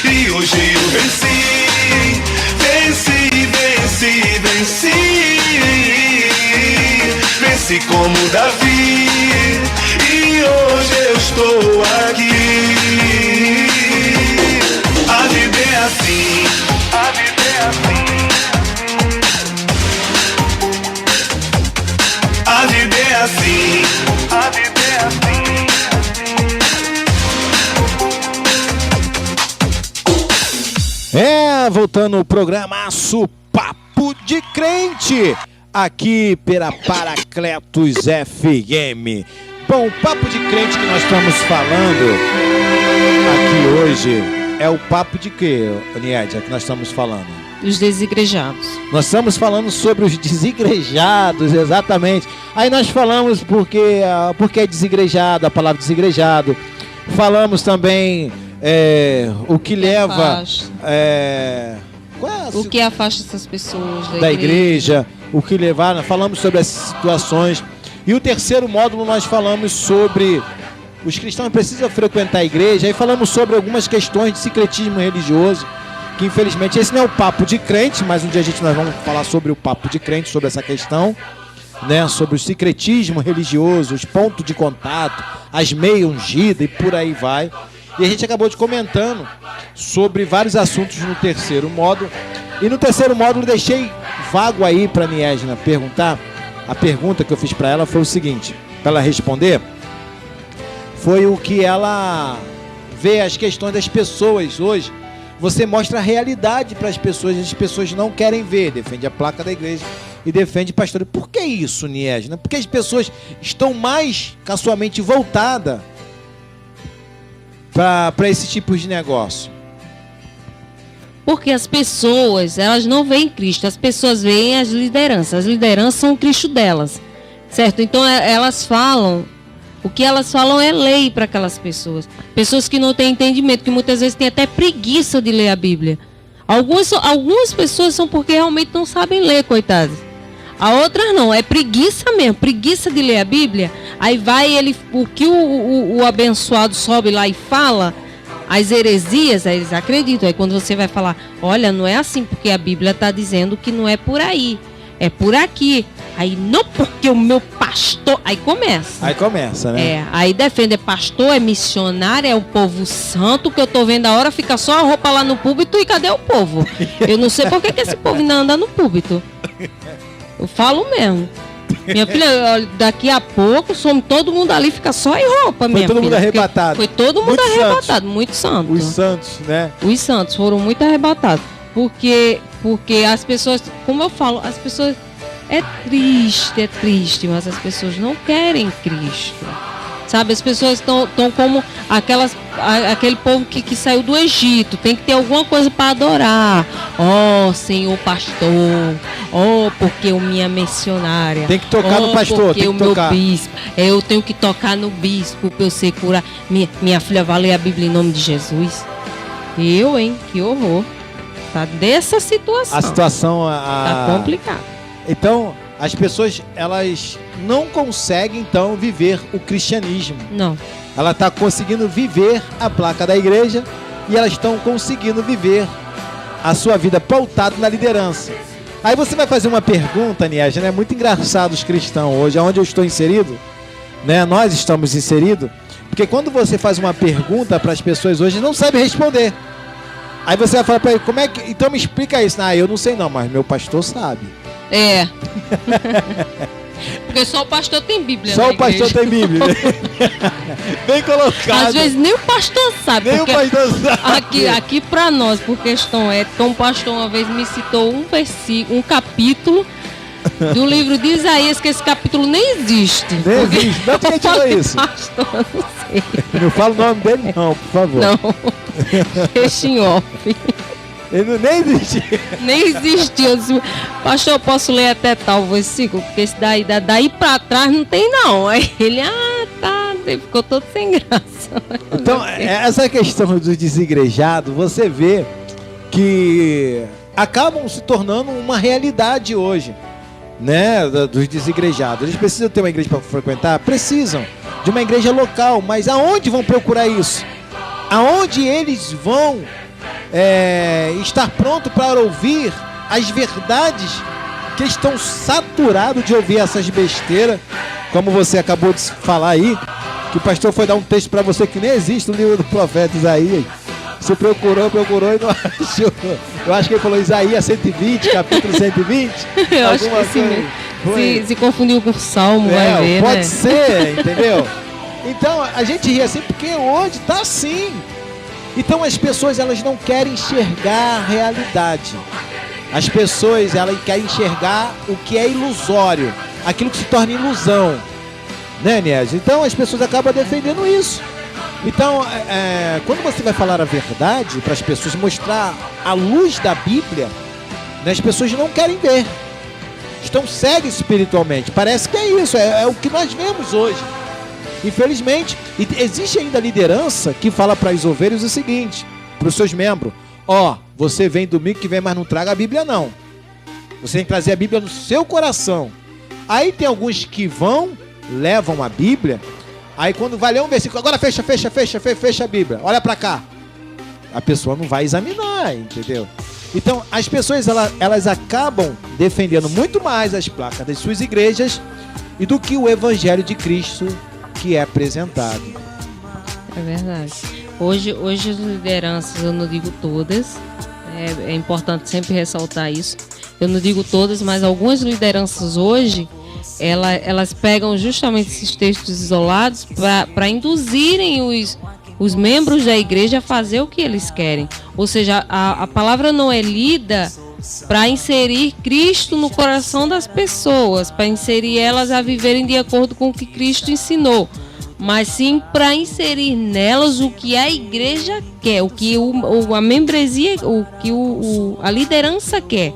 E hoje eu venci, venci, venci, venci. Venci como Davi, e hoje eu estou aqui. A vida é assim, a vida é assim. A vida é assim, a vida é assim. Voltando o programaço Papo de Crente, aqui pela Paracletos FM. Bom, o Papo de Crente que nós estamos falando aqui hoje é o papo de quê, Niédia, que nós estamos falando? Os desigrejados. Nós estamos falando sobre os desigrejados, exatamente. Aí nós falamos porque é desigrejado, a palavra desigrejado. Falamos também o que leva... O que afasta essas pessoas da igreja, o que levar... Falamos sobre essas situações. E o terceiro módulo nós falamos sobre... Os cristãos precisam frequentar a igreja. Aí falamos sobre algumas questões de secretismo religioso, que infelizmente esse não é o papo de crente, mas um dia nós vamos falar sobre o papo de crente, sobre essa questão, né? Sobre o secretismo religioso, os pontos de contato, as meias ungidas e por aí vai. E a gente acabou de comentando sobre vários assuntos no terceiro módulo. E no terceiro módulo deixei vago aí para a Niedna perguntar. A pergunta que eu fiz para ela foi o seguinte, para ela responder, foi o que ela vê as questões das pessoas hoje. Você mostra a realidade para as pessoas não querem ver, defende a placa da igreja e defende pastor. Por que isso, Niedna? Porque as pessoas estão mais com a sua mente voltada para esse tipo de negócio. Porque as pessoas, elas não veem Cristo, as pessoas veem as lideranças são o Cristo delas, certo? Então elas falam, o que elas falam é lei para aquelas pessoas. Pessoas que não têm entendimento, que muitas vezes têm até preguiça de ler a Bíblia. Algumas pessoas são porque realmente não sabem ler, coitadas. A outras não, é preguiça mesmo, preguiça de ler a Bíblia. Aí vai o que o abençoado sobe lá e fala, as heresias, aí eles acreditam. Aí quando você vai falar, olha, não é assim, porque a Bíblia está dizendo que não é por aí, é por aqui. Aí não, porque o meu pastor... Aí começa, né? Aí defende, pastor, é missionário, é o povo santo, que eu tô vendo a hora, fica só a roupa lá no púlpito e cadê o povo? Eu não sei por que esse povo ainda anda no púlpito. Eu falo mesmo. Minha filha, daqui a pouco, todo mundo ali, fica só em roupa mesmo. Foi todo mundo arrebatado. Foi todo mundo arrebatado, muito santo. Os santos, né? Os santos foram muito arrebatados. Porque as pessoas, como eu falo, as pessoas... É triste, mas as pessoas não querem Cristo. Sabe, as pessoas estão como aquele povo que saiu do Egito. Tem que ter alguma coisa para adorar. Oh, Senhor pastor. Oh, porque o minha missionária. Tem que tocar no pastor, porque o meu bispo. Eu tenho que tocar no bispo para eu ser curado. Minha filha vai ler a Bíblia em nome de Jesus. Que horror. Tá dessa situação. A situação... Tá complicado. Então, as pessoas, elas não conseguem, então, viver o cristianismo. Não. Ela está conseguindo viver a placa da igreja e elas estão conseguindo viver a sua vida pautado na liderança. Aí você vai fazer uma pergunta, Niege, né? É muito engraçado os cristãos hoje, onde eu estou inserido, né? Nós estamos inseridos, porque quando você faz uma pergunta para as pessoas hoje, não sabem responder. Aí você vai falar para ele, como é que... Então me explica isso. Eu não sei não, mas meu pastor sabe. É. Porque só o pastor tem Bíblia. Só o pastor tem Bíblia. Bem colocado. Às vezes nem o pastor sabe. Nem o pastor sabe. Aqui pra nós, por questão ética, um pastor uma vez me citou um versículo, um capítulo do livro de Isaías, que esse capítulo nem existe. Nem existe. Não, quem tirou isso? Pastor, eu não sei. Não fala o nome dele não, por favor. Não. Deixa em off. Ele nem existe. Nem existiu. Eu disse, pastor, eu posso ler até tal versículo? Porque esse daí pra trás não tem não. Aí ele, tá. Ele ficou todo sem graça. Então, essa questão dos desigrejados, você vê que acabam se tornando uma realidade hoje, né? Dos desigrejados. Eles precisam ter uma igreja para frequentar? Precisam de uma igreja local, mas aonde vão procurar isso? Aonde eles vão estar pronto para ouvir as verdades, que estão saturados de ouvir essas besteiras, como você acabou de falar aí, que o pastor foi dar um texto para você que nem existe no livro do profeta Isaías. Você procurou e não achou. Eu acho que ele falou Isaías 120, capítulo 120. Eu acho que sim. Se confundiu com o Salmo, vai ver, pode né? ser, entendeu? Então, a gente ri assim porque hoje tá assim. Então as pessoas, elas não querem enxergar a realidade. As pessoas, elas querem enxergar o que é ilusório, aquilo que se torna ilusão, né, Niege? Então as pessoas acabam defendendo isso. Então, quando você vai falar a verdade para as pessoas, mostrar a luz da Bíblia, né, as pessoas não querem ver. Estão cegas espiritualmente. Parece que é isso, é o que nós vemos hoje. Infelizmente, e existe ainda liderança que fala para as ovelhas o seguinte, para os seus membros: você vem domingo que vem, mas não traga a Bíblia não. Você tem que trazer a Bíblia no seu coração. Aí tem alguns que levam a Bíblia, aí quando vai ler um versículo, agora fecha a Bíblia, olha para cá. A pessoa não vai examinar, entendeu? Então, as pessoas, elas acabam defendendo muito mais as placas das suas igrejas e do que o Evangelho de Cristo que é apresentado. É verdade. Hoje as lideranças, eu não digo todas, é importante sempre ressaltar isso. Eu não digo todas, mas algumas lideranças hoje, elas pegam justamente esses textos isolados para induzirem os membros da igreja a fazer o que eles querem. Ou seja, a palavra não é lida para inserir Cristo no coração das pessoas, para inserir elas a viverem de acordo com o que Cristo ensinou, mas sim para inserir nelas o que a igreja quer, o que a membresia, o que a liderança quer,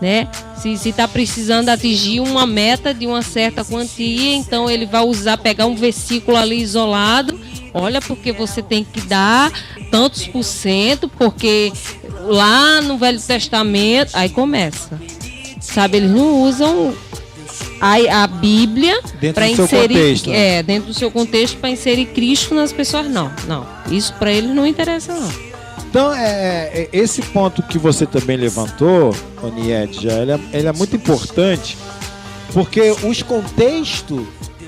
né? Se está precisando atingir uma meta de uma certa quantia, então ele vai pegar um versículo ali isolado. Olha, porque você tem que dar tantos por cento, porque lá no Velho Testamento, aí começa. Sabe, eles não usam a Bíblia para inserir contexto, né? Dentro do seu contexto para inserir Cristo nas pessoas, não. Isso para eles não interessa, não. Então, esse ponto que você também levantou, Oniete, ele é muito importante, porque os contextos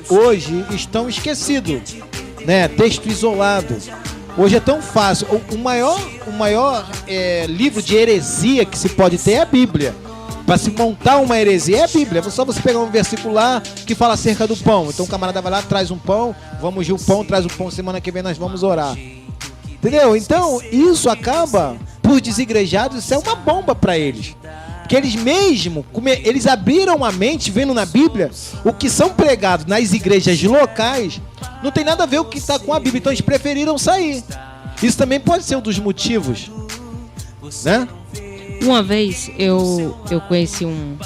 hoje estão esquecidos, né? Texto isolado. Hoje é tão fácil. O maior livro de heresia que se pode ter é a Bíblia. Para se montar uma heresia é a Bíblia. É só você pegar um versículo lá que fala acerca do pão. Então o camarada vai lá, traz um pão, vamos ungir o pão, traz o pão, semana que vem nós vamos orar. Entendeu? Então isso acaba, por desigrejados, isso é uma bomba para eles. Porque eles mesmo, eles abriram a mente vendo na Bíblia o que são pregados nas igrejas locais, não tem nada a ver o que está com a Bíblia, então eles preferiram sair. Isso também pode ser um dos motivos, né? Uma vez eu conheci um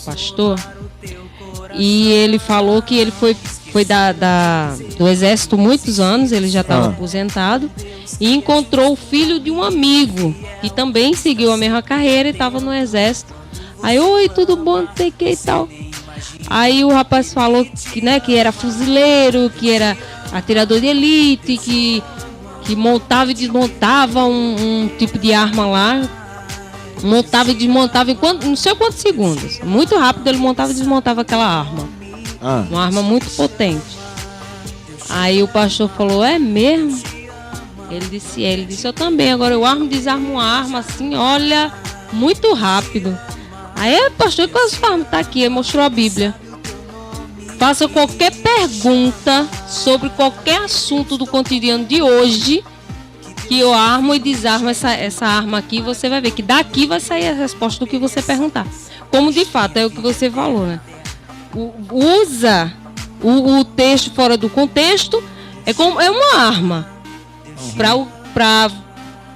pastor e ele falou que ele foi do exército muitos anos, ele já estava aposentado, e encontrou o filho de um amigo que também seguiu a mesma carreira e estava no exército. Aí, oi, tudo bom, não sei o que e tal. Aí o rapaz falou que era fuzileiro, que era atirador de elite, que montava e desmontava um tipo de arma lá montava e desmontava em não sei quantos segundos. Muito rápido ele montava e desmontava aquela arma. Uma arma muito potente. Aí o pastor falou, é mesmo? Ele disse, eu também. Agora eu desarmo uma arma assim, olha, muito rápido. Aí, pastor, quais armas? Tá aqui, ele mostrou a Bíblia. Faça qualquer pergunta sobre qualquer assunto do cotidiano de hoje, que eu armo e desarmo essa arma aqui, você vai ver que daqui vai sair a resposta do que você perguntar. Como de fato é o que você falou, né? Usa o texto fora do contexto, é uma arma para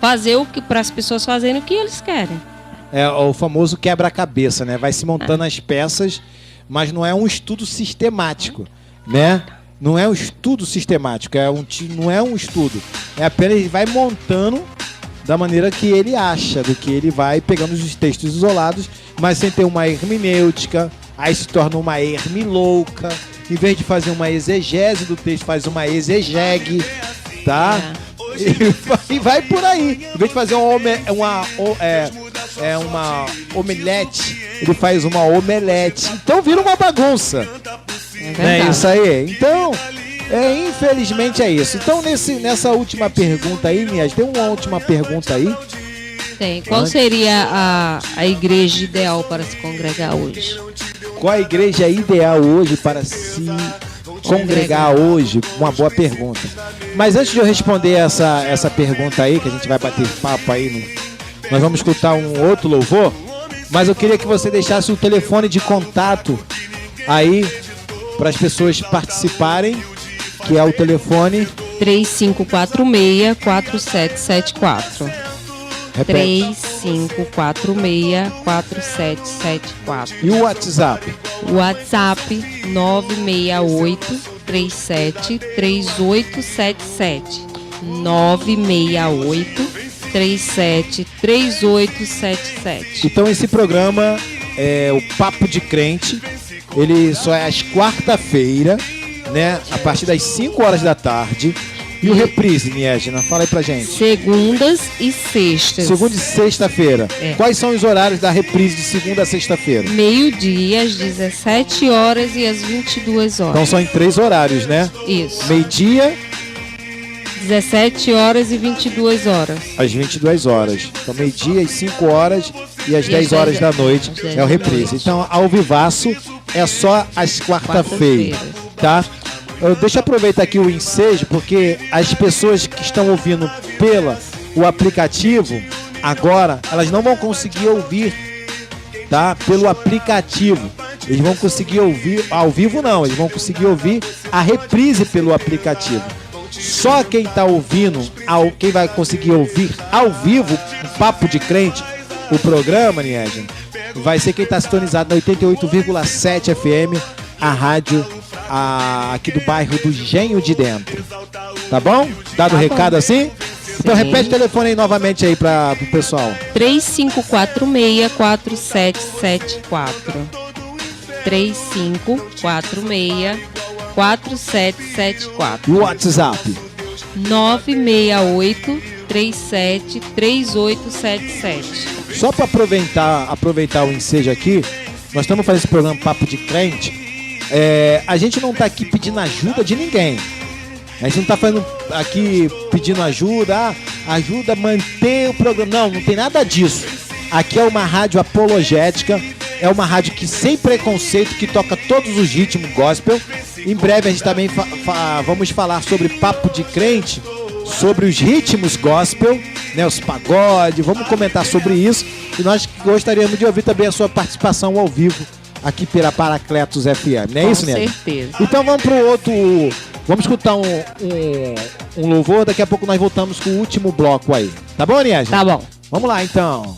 fazer para as pessoas fazerem o que eles querem. É o famoso quebra-cabeça, né? Vai se montando as peças, mas não é um estudo sistemático, né? Não é um estudo sistemático, não é um estudo. É apenas ele vai montando da maneira que ele acha, do que ele vai pegando os textos isolados, mas sem ter uma hermenêutica, aí se torna uma hermilouca. Em vez de fazer uma exegese do texto, faz uma exegege, tá? E vai por aí. Em vez de fazer uma omelete, ele faz uma omelete. Então vira uma bagunça. É isso aí. Então, infelizmente é isso. Então, nessa última pergunta aí, Nias, tem uma última pergunta aí? Tem. Qual seria a igreja ideal para se congregar hoje? Qual a igreja ideal hoje para se congregar hoje? Uma boa pergunta. Mas antes de eu responder essa pergunta aí, que a gente vai bater papo aí, nós vamos escutar um outro louvor, mas eu queria que você deixasse o telefone de contato aí para as pessoas participarem, que é o telefone 3546-4774. Repete. 3546-4774. E o WhatsApp? WhatsApp 968-373877. 968-373877. Então esse programa é o Papo de Crente. Ele só é às quarta-feira, né? A partir das 5 horas da tarde. E o reprise, Niegina? Fala aí pra gente. Segundas e sextas. Segunda e sexta-feira. Quais são os horários da reprise de segunda a sexta-feira? Meio-dia, às 17 horas e às 22 horas. Então são em 3 horários, né? Isso. Meio-dia, 17 horas e 22 horas. às 22 horas. Então meio-dia, às 5 horas e às 10 horas da noite é o reprise. Então, ao vivaço é só às quarta-feiras, tá? Deixa eu aproveitar aqui o ensejo, porque as pessoas que estão ouvindo o aplicativo, agora, elas não vão conseguir ouvir, tá? Pelo aplicativo. Eles vão conseguir ouvir, ao vivo não, eles vão conseguir ouvir a reprise pelo aplicativo. Só quem está ouvindo, quem vai conseguir ouvir ao vivo, o Papo de Crente, o programa, Niegina, vai ser quem está sintonizado na 88,7 FM, a rádio aqui do bairro do Engenho de Dentro. Tá bom? Dado o recado assim? Então repete o telefone aí novamente aí para o pessoal. 3546-4774. 3546-4774. E o WhatsApp? 968-373877. Só para aproveitar o ensejo aqui, nós estamos fazendo esse programa Papo de Crente. A gente não está aqui pedindo ajuda de ninguém. A gente não está aqui pedindo ajuda a manter o programa. Não tem nada disso. Aqui é uma rádio apologética, é uma rádio que sem preconceito, que toca todos os ritmos gospel. Em breve a gente também vamos falar sobre Papo de Crente, sobre os ritmos gospel, né, os pagodes, vamos comentar sobre isso. E nós gostaríamos de ouvir também a sua participação ao vivo aqui pela Paracletos FM, não é isso, né? Com certeza. Então vamos pro outro. Vamos escutar um louvor, daqui a pouco nós voltamos com o último bloco aí. Tá bom, Niege? Tá bom. Vamos lá então.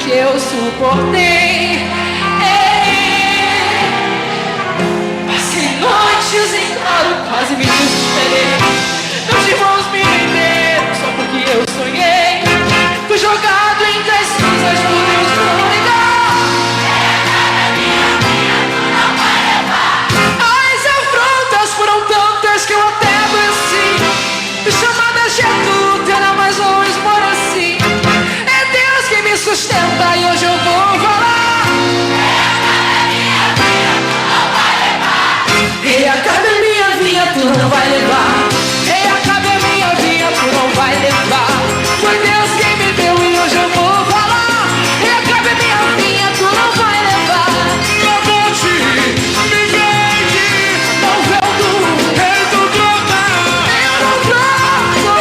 que eu suportei. Passei noites em claro, quase me desesperei. Meus irmãos me venderam só porque eu sonhei. Fui jogado entre as cinzas por Deus não ligar. As afrontas foram tantas que eu até adoeci. Fui chamada de adúltera, mas não esmoreci. É Deus quem me sustenta e hoje eu vou falar. Rei, acabe a minha vinha, tu não vai levar. Rei, acabe a minha vinha, tu não vai levar. Foi Deus quem me deu e hoje eu vou falar. Rei, acabe a minha vinha, tu não vai levar. Na ponte, me vende. Não vendo, Rei do troca. eu não troco.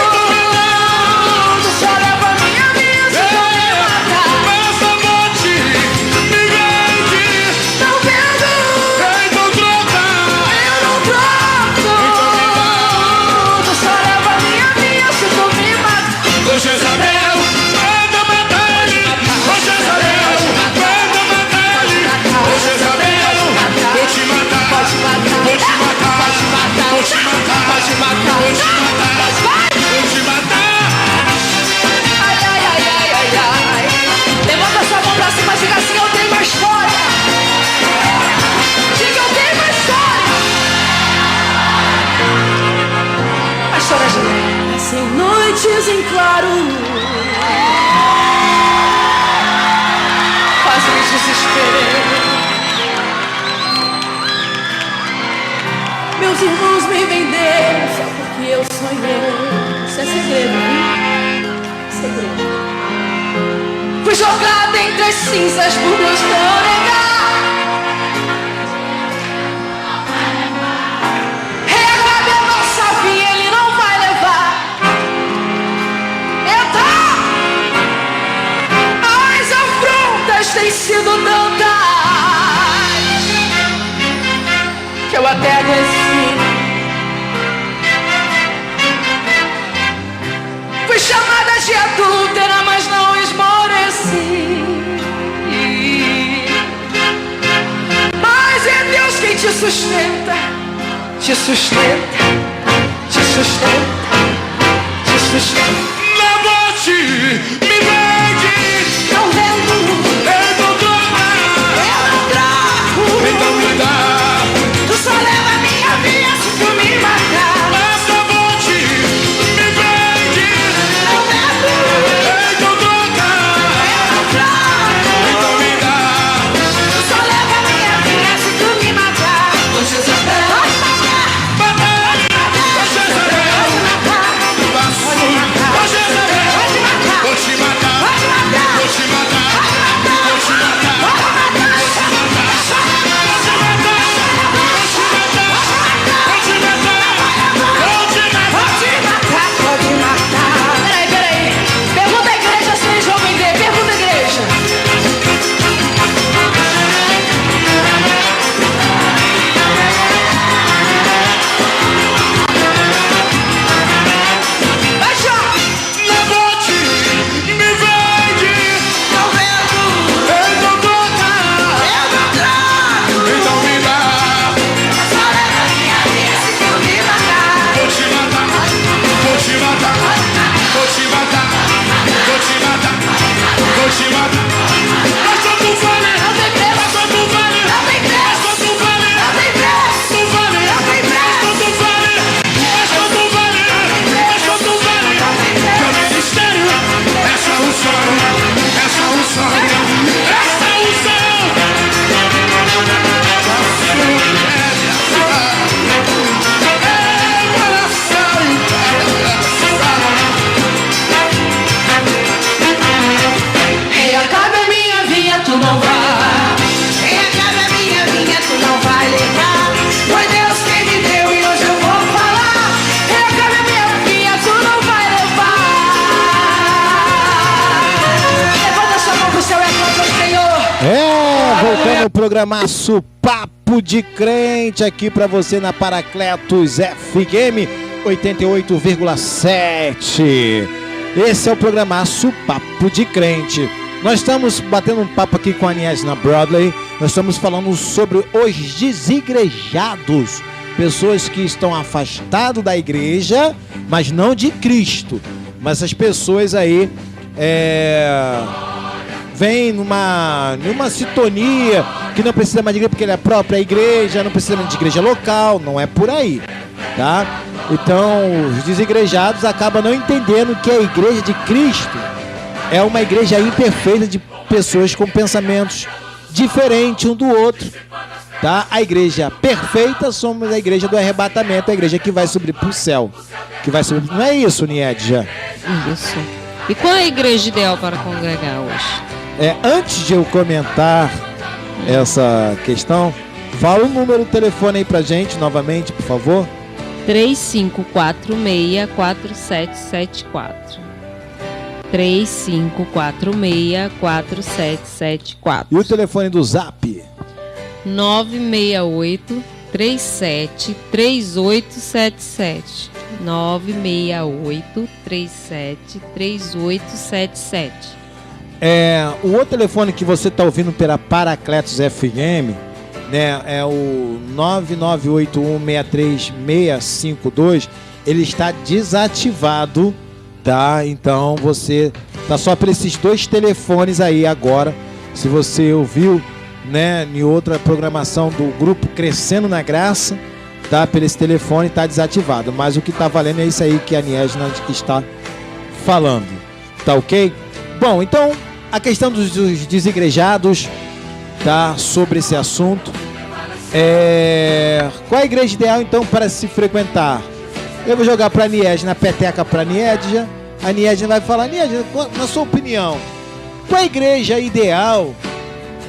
Tu só leva a minha vinha se tu me matar. Nessa ponte, me vende. Não vendo, Rei do troca. eu não troco. Tu só leva a minha vinha se tu me matar. Ô Jezabel, manda matar ele. Ô Jezabel, manda matar ele. Ô Jezabel, vou te matar. Vou te matar. Vou te matar. Vou te matar. Vou te matar. Vou te matar. Ai, ai, ai, ai, ai, ai. Levanta sua mão pra cima, diga assim, eu tenho uma história. Diga, eu tenho uma história. A história de passei noites em claro. Quase me desesperei. Meus irmãos me venderam só porque eu sonhei. Isso é segredo, hein? Segredo. Fui jogada entre as cinzas por Deus não negar. Reacabe a nossa vinha, ele não vai levar. Eita! As afrontas têm sido tantas que eu até adoeci. Fui chamada de adúltera, mas não esmoreci. Mas é Deus quem te sustenta, te sustenta, te sustenta, te sustenta. Na ponte, me vende. Não vendo, Rei do troca. eu não trago. Então me dá. Tu só leva minha vida se tu me matar. Nessa ponte, me vende. Não vendo, Rei do troca. eu não trago. Então me dá. Tu só leva minha vida se tu me matar. Hoje eu pode matar, Matar. Ô Jezabel, pode matar, pode matar, ô Jezabel, pode matar, vou te matar. pode matar, Vou te matar. pode matar, Vou te matar. pode matar. Pode matar. Peraí. Pergunta à igreja se eles vão vender. Pergunta à igreja. Vai, João. Na ponte, me vende. Não vendo, Rei do troca. eu não trago. Então me dá. Só leva minha vida se tu me matar. Vou te matar. Vou te matar. Vou te matar. Vou te matar. Vou te matar. Mas só tu vale. Não tem preço. Mas só tu vale. Não tem preço. Mas só tu vale. Não tem preço. Tu vale. Não tem preço. Mas só tu vale. Mas só tu vale. Mas só tu vale. Teu ministério. Essa é unção. Essa é unção. Essa é unção. Reacabe a minha vinha, tu não vai. Reacabe a minha vinha, tu não vai levar. Foi Deus quem me deu e hoje eu vou falar. Reacabe a minha vinha, tu não vai levar. Levanta sua mão pro céu e aplauda o Senhor. Voltando ao programaço Papo de Crente aqui pra você na Paracletos FM 88,7. Esse é o programaço Papo de Crente. Nós estamos batendo um papo aqui com a Niesna Bradley. Nós estamos falando sobre os desigrejados. Pessoas que estão afastadas da igreja, mas não de Cristo. Mas essas pessoas aí vêm numa sintonia que não precisa mais de igreja porque ele é a própria igreja, não precisa mais de igreja local, não é por aí, tá? Então, os desigrejados acabam não entendendo que a igreja de Cristo é uma igreja imperfeita de pessoas com pensamentos diferentes um do outro, tá? A igreja perfeita somos a igreja do arrebatamento, a igreja que vai subir para o céu, que vai subir. Não é isso, Niedja? Isso. E qual é a igreja ideal para congregar hoje? Antes de eu comentar essa questão, fala o número do telefone aí pra gente novamente, por favor. 3546-4774. 3546-4774. E o telefone do Zap? 968-37-3877. 968-37-3877. O outro telefone que você está ouvindo pela Paracletos FM, né, é o 998163652. Ele está desativado, tá? Então você tá só por esses dois telefones aí agora. Se você ouviu, né, em outra programação do grupo Crescendo na Graça, tá? Por esse telefone tá desativado. Mas o que tá valendo é isso aí que a Niesna está falando, tá ok? Bom, então a questão dos desigrejados, tá? Sobre esse assunto. Qual é a igreja ideal então para se frequentar? Eu vou jogar para a Niesna, peteca para a Niedja. A Niedja vai falar: Niedja, na sua opinião, qual é a igreja ideal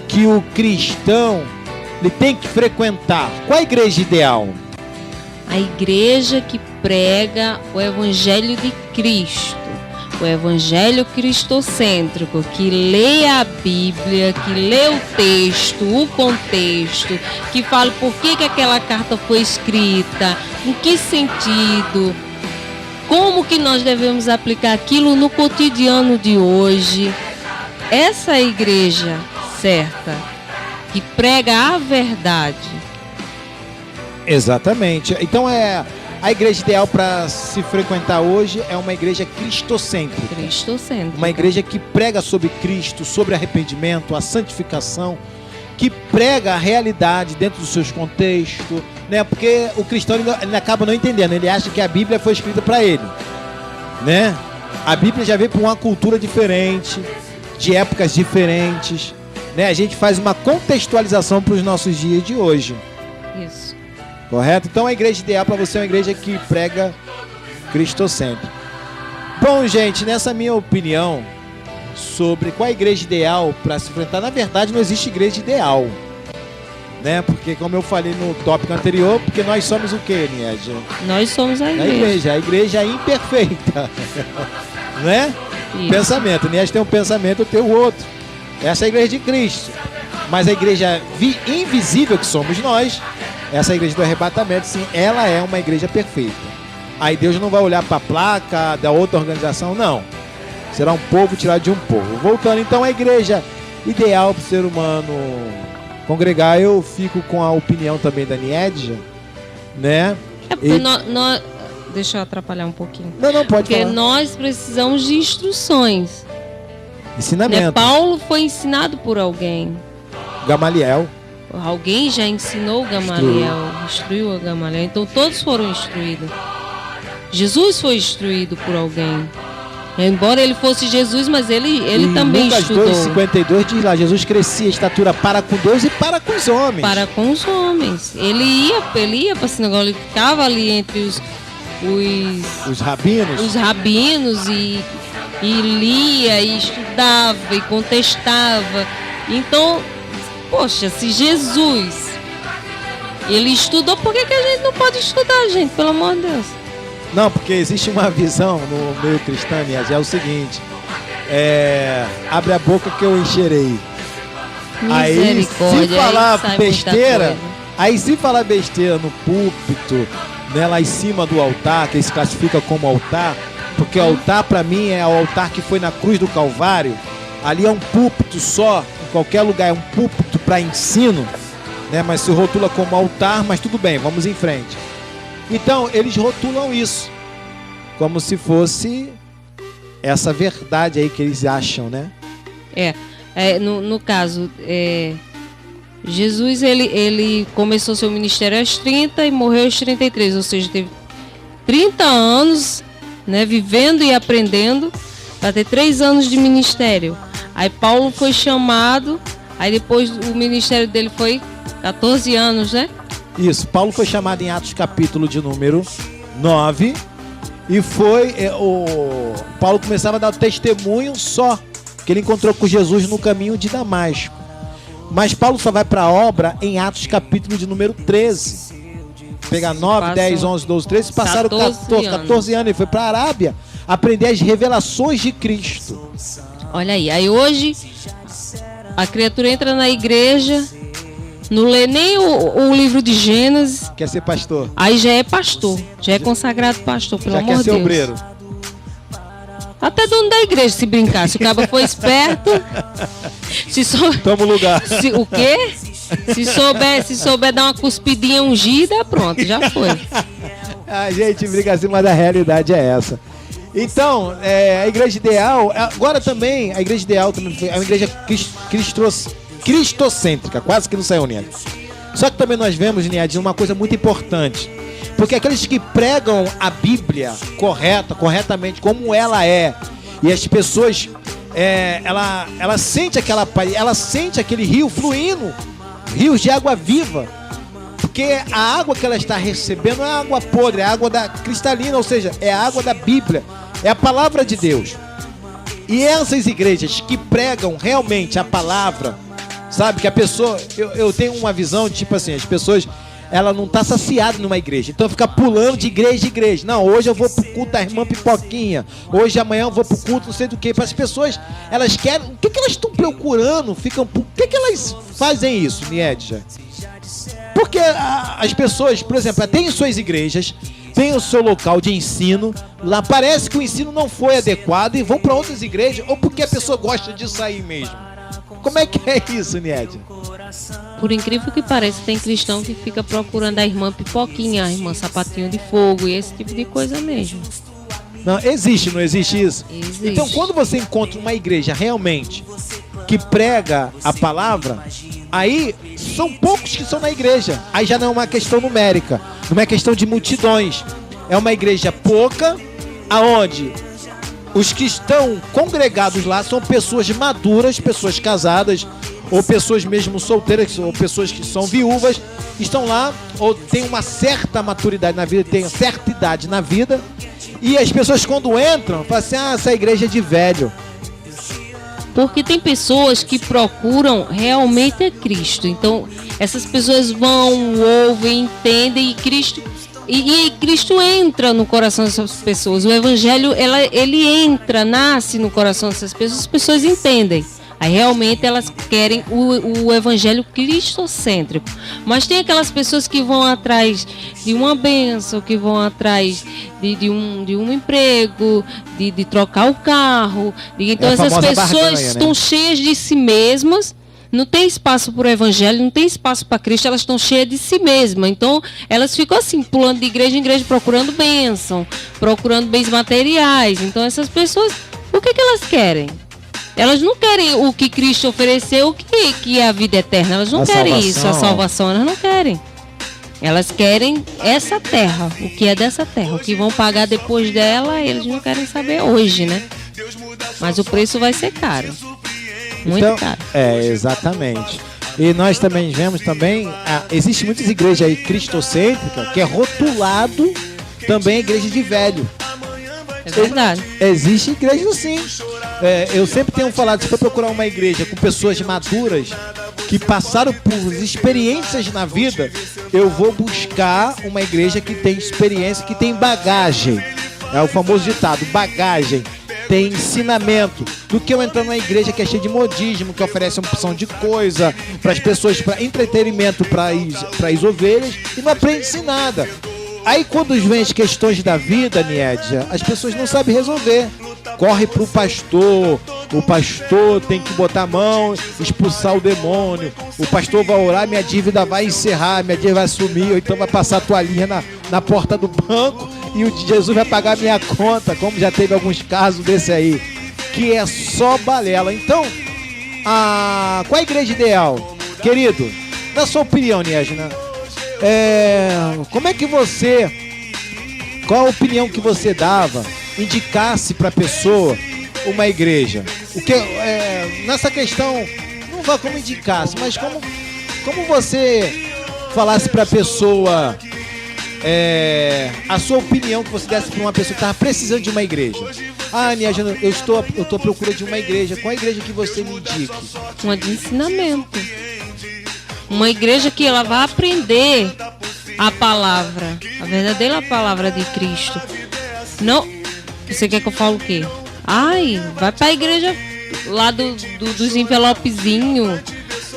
que o cristão ele tem que frequentar? Qual é a igreja ideal? A igreja que prega o Evangelho de Cristo, o Evangelho cristocêntrico, que lê a Bíblia, que lê o texto, o contexto, que fala por que aquela carta foi escrita, em que sentido, como que nós devemos aplicar aquilo no cotidiano de hoje. Essa é a igreja certa, que prega a verdade. Exatamente. Então a igreja ideal para se frequentar hoje é uma igreja cristocêntrica. Cristocêntrica. Uma igreja que prega sobre Cristo, sobre arrependimento, a santificação, que prega a realidade dentro dos seus contextos, né? Porque o cristão ele acaba não entendendo, ele acha que a Bíblia foi escrita para ele, né? A Bíblia já veio para uma cultura diferente, de épocas diferentes, né? A gente faz uma contextualização para os nossos dias de hoje. Isso. Correto? Então a igreja ideal para você é uma igreja que prega Cristo sempre. Bom, gente, nessa minha opinião sobre qual é a igreja ideal para se enfrentar, na verdade não existe igreja ideal, né? Porque como eu falei no tópico anterior, porque nós somos o quê, Niedja? Nós somos a igreja. A igreja é imperfeita, né? Isso. Pensamento, Niedja tem um pensamento, eu tenho outro. Essa é a igreja de Cristo. Mas a igreja invisível que somos nós, essa igreja do arrebatamento, sim, ela é uma igreja perfeita. Aí Deus não vai olhar para a placa da outra organização, não. Será um povo tirado de um povo. Voltando, então, a igreja ideal para o ser humano congregar, eu fico com a opinião também da Niedja, né? É porque deixa eu atrapalhar um pouquinho. Não, pode porque falar. nós precisamos de instruções. Ensinamento. Né? Paulo foi ensinado por alguém. Gamaliel. Alguém já ensinou Gamaliel, instruiu a Gamaliel. Então todos foram instruídos. Jesus foi instruído por alguém. Embora ele fosse Jesus, mas ele também Lucas estudou. 2:52 diz lá: Jesus crescia a estatura para com Deus e para com os homens. Para com os homens. Ele ia para a sinagoga, ele ficava ali entre os rabinos. Os rabinos e lia, e estudava, e contestava. Então, poxa, se Jesus ele estudou, por que a gente não pode estudar, gente? Pelo amor de Deus. Não, porque existe uma visão no meio cristão, é o seguinte: abre a boca que eu encherei. Aí se falar besteira, no púlpito, né, lá em cima do altar, que se classifica como altar, porque o altar para mim é o altar que foi na cruz do Calvário, ali é um púlpito só, em qualquer lugar é um púlpito para ensino, né? Mas se rotula como altar, mas tudo bem, vamos em frente. Então, eles rotulam isso como se fosse essa verdade aí que eles acham, né? No caso, Jesus, ele começou seu ministério aos 30 e morreu aos 33, ou seja, teve 30 anos, né, vivendo e aprendendo, para ter 3 anos de ministério. Aí Paulo foi chamado, aí depois o ministério dele foi 14 anos, né? Isso, Paulo foi chamado em Atos capítulo de número 9 e o Paulo começava a dar o testemunho só que ele encontrou com Jesus no caminho de Damasco. Mas Paulo só vai para a obra em Atos capítulo de número 13. Pegar 9, 10, 11, 12, 13, passaram 14 anos. Ele foi para a Arábia aprender as revelações de Cristo. Olha aí hoje a criatura entra na igreja, não lê nem o livro de Gênesis. Quer ser pastor? Aí já é pastor, já é consagrado pastor, pelo amor de Deus. Já quer ser obreiro? Até dono da igreja, se brincar. Se o cara for esperto, toma o lugar. O quê? Se souber dar uma cuspidinha ungida, pronto, já foi. A gente brinca assim, mas a realidade é essa. Então, a igreja ideal, agora também, a igreja ideal também é uma igreja cristocêntrica, quase que não saiu nele. Só que também nós vemos, Niad, uma coisa muito importante. Porque aqueles que pregam a Bíblia corretamente, como ela é, e as pessoas, ela sente aquele rio fluindo, rios de água viva, porque a água que ela está recebendo não é água podre, é água cristalina, ou seja, é a água da Bíblia, é a palavra de Deus. E essas igrejas que pregam realmente a palavra, sabe, que a pessoa, eu tenho uma visão de tipo assim, as pessoas, ela não está saciada numa igreja, então fica pulando de igreja em igreja. Não, hoje eu vou pro culto da irmã Pipoquinha, hoje amanhã eu vou pro culto não sei do que. Para as pessoas, elas querem, o que elas estão procurando? Por que elas fazem isso, Niedja? Porque as pessoas, por exemplo, tem suas igrejas, tem o seu local de ensino, lá parece que o ensino não foi adequado e vão para outras igrejas, ou porque a pessoa gosta de sair mesmo. Como é que é isso, Niedja? Por incrível que pareça, tem cristão que fica procurando a irmã Pipoquinha, a irmã Sapatinho de Fogo e esse tipo de coisa mesmo. Não existe isso? Existe. Então, quando você encontra uma igreja realmente que prega a palavra, aí são poucos que são na igreja. Aí já não é uma questão numérica, não é questão de multidões. É uma igreja pouca, aonde os que estão congregados lá são pessoas maduras, pessoas casadas, ou pessoas mesmo solteiras, ou pessoas que são viúvas, estão lá, ou têm uma certa maturidade na vida, têm uma certa idade na vida, e as pessoas quando entram, falam assim, essa igreja é de velho. Porque tem pessoas que procuram realmente Cristo. Então, essas pessoas vão, ouvem, entendem e Cristo entra no coração dessas pessoas. O Evangelho, ele entra, nasce no coração dessas pessoas, as pessoas entendem. Aí realmente elas querem o Evangelho cristocêntrico. Mas tem aquelas pessoas que vão atrás de uma bênção, que vão atrás de um emprego, de trocar o carro. Então essas pessoas barganha, estão, né, cheias de si mesmas. Não tem espaço para o Evangelho, não tem espaço para Cristo, elas estão cheias de si mesmas. Então, elas ficam assim, pulando de igreja em igreja, procurando bênção, procurando bens materiais. Então, essas pessoas, o que elas querem? Elas não querem o que Cristo ofereceu, o que é a vida eterna. Elas não querem isso, a salvação, elas não querem. Elas querem essa terra, o que é dessa terra. O que vão pagar depois dela, eles não querem saber hoje, né? Mas o preço vai ser caro. Muito caro. Exatamente. E nós também vemos existe muitas igrejas aí cristocêntricas que é rotulado também igreja de velho. É verdade. Existe igreja sim. Eu sempre tenho falado, se for procurar uma igreja com pessoas maduras que passaram por experiências na vida, eu vou buscar uma igreja que tem experiência, que tem bagagem. É o famoso ditado, bagagem. Tem ensinamento, do que eu entrar numa igreja que é cheia de modismo, que oferece uma opção de coisa para as pessoas, para entretenimento para as ovelhas, e não aprende-se nada. Aí quando vem as questões da vida, Niedja, as pessoas não sabem resolver. Corre pro pastor, o pastor tem que botar a mão, expulsar o demônio, o pastor vai orar, minha dívida vai encerrar, minha dívida vai sumir, ou então vai passar a toalhinha na porta do banco e o Jesus vai pagar minha conta, como já teve alguns casos desse aí, que é só balela. Então, qual a igreja ideal? Querido, na sua opinião, Niesna, como é que você, qual a opinião que você dava, indicasse para a pessoa uma igreja? O que nessa questão, não vá como indicasse, mas como você falasse para a pessoa a sua opinião que você desse para uma pessoa que estava precisando de uma igreja. Niesna, eu estou à procura de uma igreja. Qual a igreja que você me indique? Uma de ensinamento. Uma igreja que ela vai aprender a palavra, a verdadeira palavra de Cristo. Não, você quer que eu fale o quê? Vai pra igreja lá dos envelopezinhos.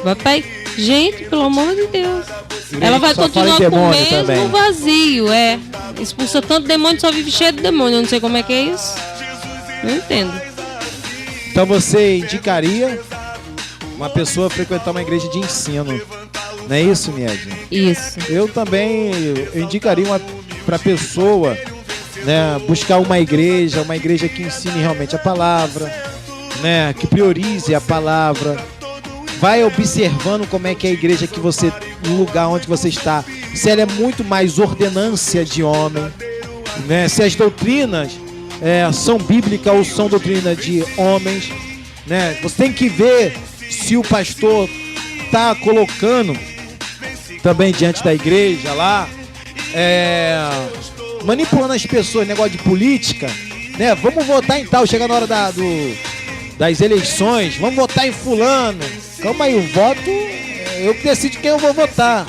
Vai pra... Gente, pelo amor de Deus. Ela vai continuar com o mesmo também. Vazio, expulsa tanto demônio, só vive cheio de demônio. Eu não sei como é que é isso. Não entendo. Então você indicaria uma pessoa frequentar uma igreja de ensino, não é isso, Niesna? Isso. Eu também indicaria para a pessoa, né, buscar uma igreja que ensine realmente a palavra, né, que priorize a palavra. Vai observando como é que é a igreja que você, no lugar onde você está, se ela é muito mais ordenância de homem, né, se as doutrinas são bíblicas ou são doutrina de homens, né? Você tem que ver se o pastor está colocando também diante da igreja lá, manipulando as pessoas, negócio de política, né? Vamos votar em tal, chega na hora das eleições, vamos votar em fulano. Calma aí, o voto, eu que decido quem eu vou votar,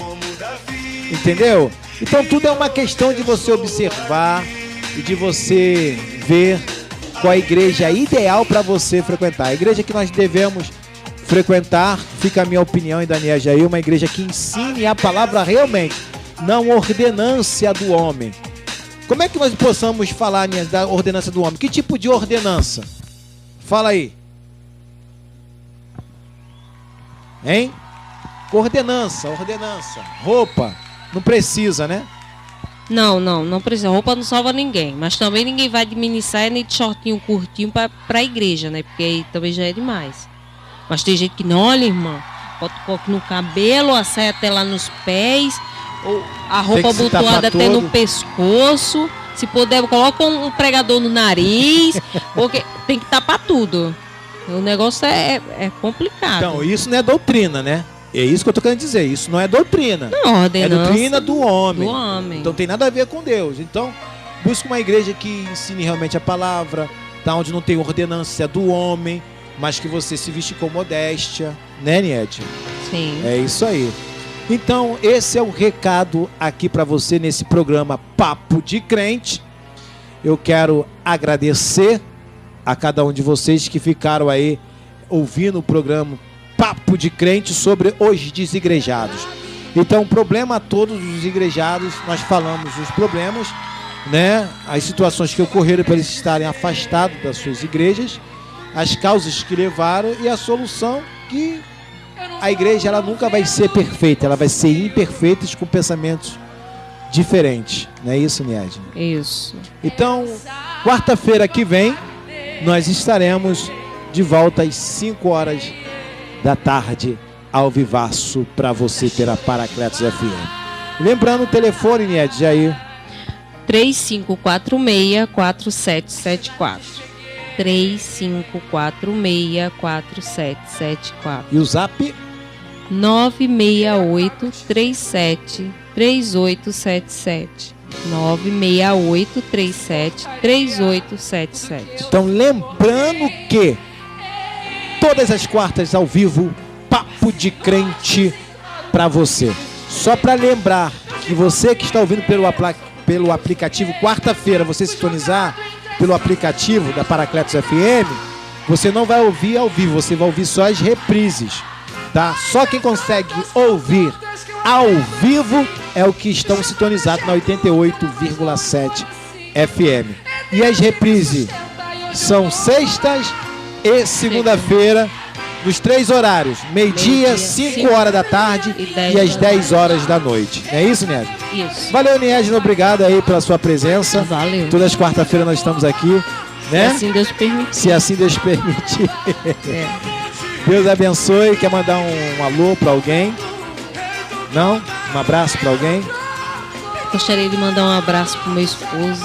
entendeu? Então tudo é uma questão de você observar e de você ver qual a igreja ideal para você frequentar. A igreja que nós devemos frequentar, fica a minha opinião, e Daniel Jair, uma igreja que ensine a palavra realmente, não ordenância do homem. Como é que nós possamos falar da ordenança do homem? Que tipo de ordenança? Fala aí. Hein? Ordenança. Roupa. Não precisa, né? Não precisa. Roupa não salva ninguém. Mas também ninguém vai de minissaia nem de shortinho curtinho pra igreja, né? Porque aí também já é demais. Mas tem gente que não, olha, irmã, bota o coque no cabelo, a saia até lá nos pés, ou a roupa abotoada até no pescoço. Se puder, coloca um pregador no nariz, porque tem que tapar tudo. O negócio é complicado. Então, isso não é doutrina, né? É isso que eu tô querendo dizer. Isso não é doutrina. Não, é doutrina do homem. Do homem. Então tem nada a ver com Deus. Então, busca uma igreja que ensine realmente a palavra, tá? Onde não tem ordenância do homem, mas que você se veste com modéstia, né, Nied? Sim. É isso aí. Então, esse é o recado aqui para você nesse programa Papo de Crente. Eu quero agradecer a cada um de vocês que ficaram aí ouvindo o programa Papo de Crente sobre os desigrejados. Então, o problema todo dos desigrejados, nós falamos os problemas, né? As situações que ocorreram para eles estarem afastados das suas igrejas, as causas que levaram e a solução que a igreja ela nunca vai ser perfeita, ela vai ser imperfeita com pensamentos diferentes. Não é isso, Niad? Isso. Então, quarta-feira que vem, nós estaremos de volta às 5 horas da tarde, ao vivaço, para você pela Paracletos FM. Lembrando o telefone, Niad, Jair. 3546-4774. 3546-4774. E o zap? 968-37-3877. 968-37-3877. Então, lembrando que todas as quartas ao vivo, Papo de Crente para você. Só para lembrar que você que está ouvindo pelo aplicativo, quarta-feira, você sintonizar pelo aplicativo da Paracletos FM, você não vai ouvir ao vivo, você vai ouvir só as reprises, tá? Só quem consegue ouvir ao vivo é o que estão sintonizados na 88,7 FM. E as reprises são sextas e segunda-feira, nos 3 horários, meio-dia, 5 horas da tarde e às 10 horas da noite. Não é isso, Niedna? Isso. Valeu, Niedna, obrigado aí pela sua presença. Valeu. Todas as quarta-feiras nós estamos aqui, né? Se assim Deus permitir. Se assim Deus permitir. É. Deus abençoe. Quer mandar um alô para alguém? Não? Um abraço para alguém? Gostaria de mandar um abraço pro meu esposo,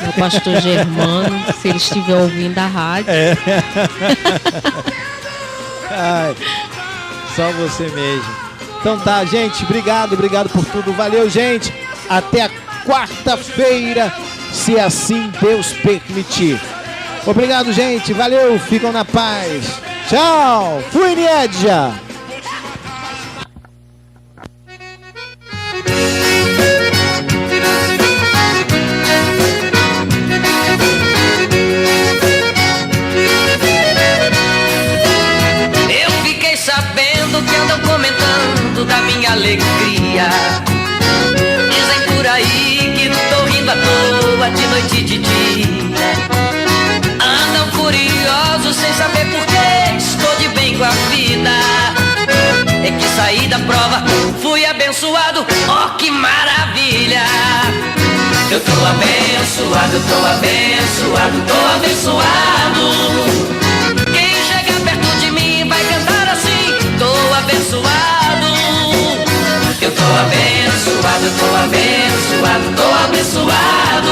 meu pastor Germano, se ele estiver ouvindo a rádio. Ai, só você mesmo. Então tá, gente, obrigado por tudo. Valeu, gente. Até a quarta-feira, se assim Deus permitir. Obrigado, gente. Valeu, ficam na paz. Tchau. Fui, Niedja. Que andam comentando da minha alegria. Dizem por aí que tô rindo à toa de noite e de dia. Andam curiosos sem saber por que estou de bem com a vida. É que saí da prova, fui abençoado, oh que maravilha. Eu tô abençoado, tô abençoado, tô abençoado. Quem chega perto de mim vai cantar assim: tô abençoado. Eu tô abençoado, tô abençoado, tô abençoado.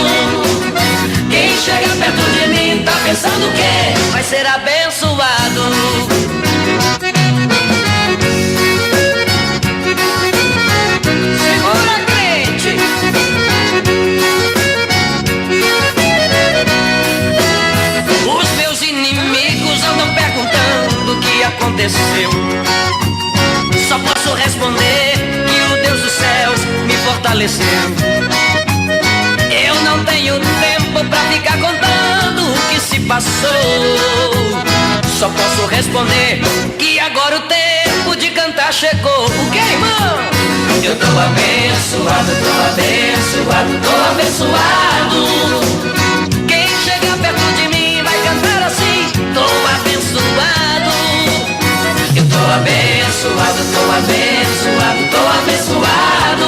Quem chega perto de mim tá pensando que vai ser abençoado. Segura, crente. Os meus inimigos andam perguntando o que aconteceu. Só posso responder que o Deus dos céus me fortaleceu. Eu não tenho tempo pra ficar contando o que se passou. Só posso responder que agora o tempo de cantar chegou. O que, irmão? Eu tô abençoado, tô abençoado, tô abençoado. Quem chega perto de mim vai cantar assim: tô abençoado. Eu tô abençoado, tô abençoado, tô abençoado.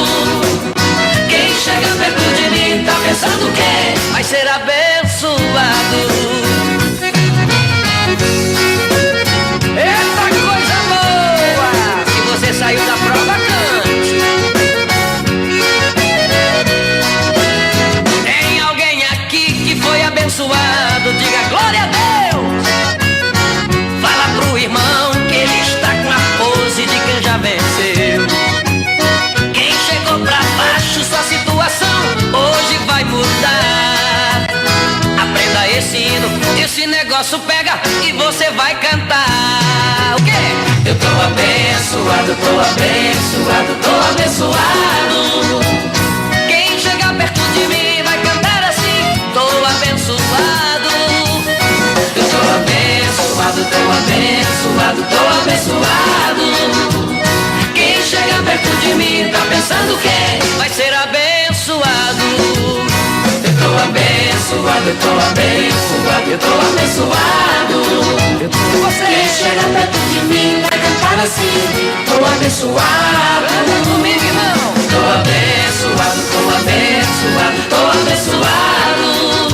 Quem chega perto de mim tá pensando que vai ser abençoado. Eita coisa boa! Se você saiu da prova, cante. Tem alguém aqui que foi abençoado? Diga glória a Deus. Fala pro irmão que ele está com a pose de quem já venceu. Quem chegou pra baixo, sua situação hoje vai mudar. Aprenda esse hino, esse negócio pega e você vai cantar. O quê? Eu tô abençoado, tô abençoado, tô abençoado. Quem chegar perto de mim vai cantar assim: tô abençoado. Eu tô abençoado, tô abençoado, tô abençoado. Quem chega perto de mim tá pensando que vai ser abençoado. Eu tô abençoado, eu tô abençoado, eu tô abençoado. Quem chega perto de mim vai cantar assim: tô abençoado. Canta comigo, irmão. Tô abençoado, tô abençoado, tô abençoado.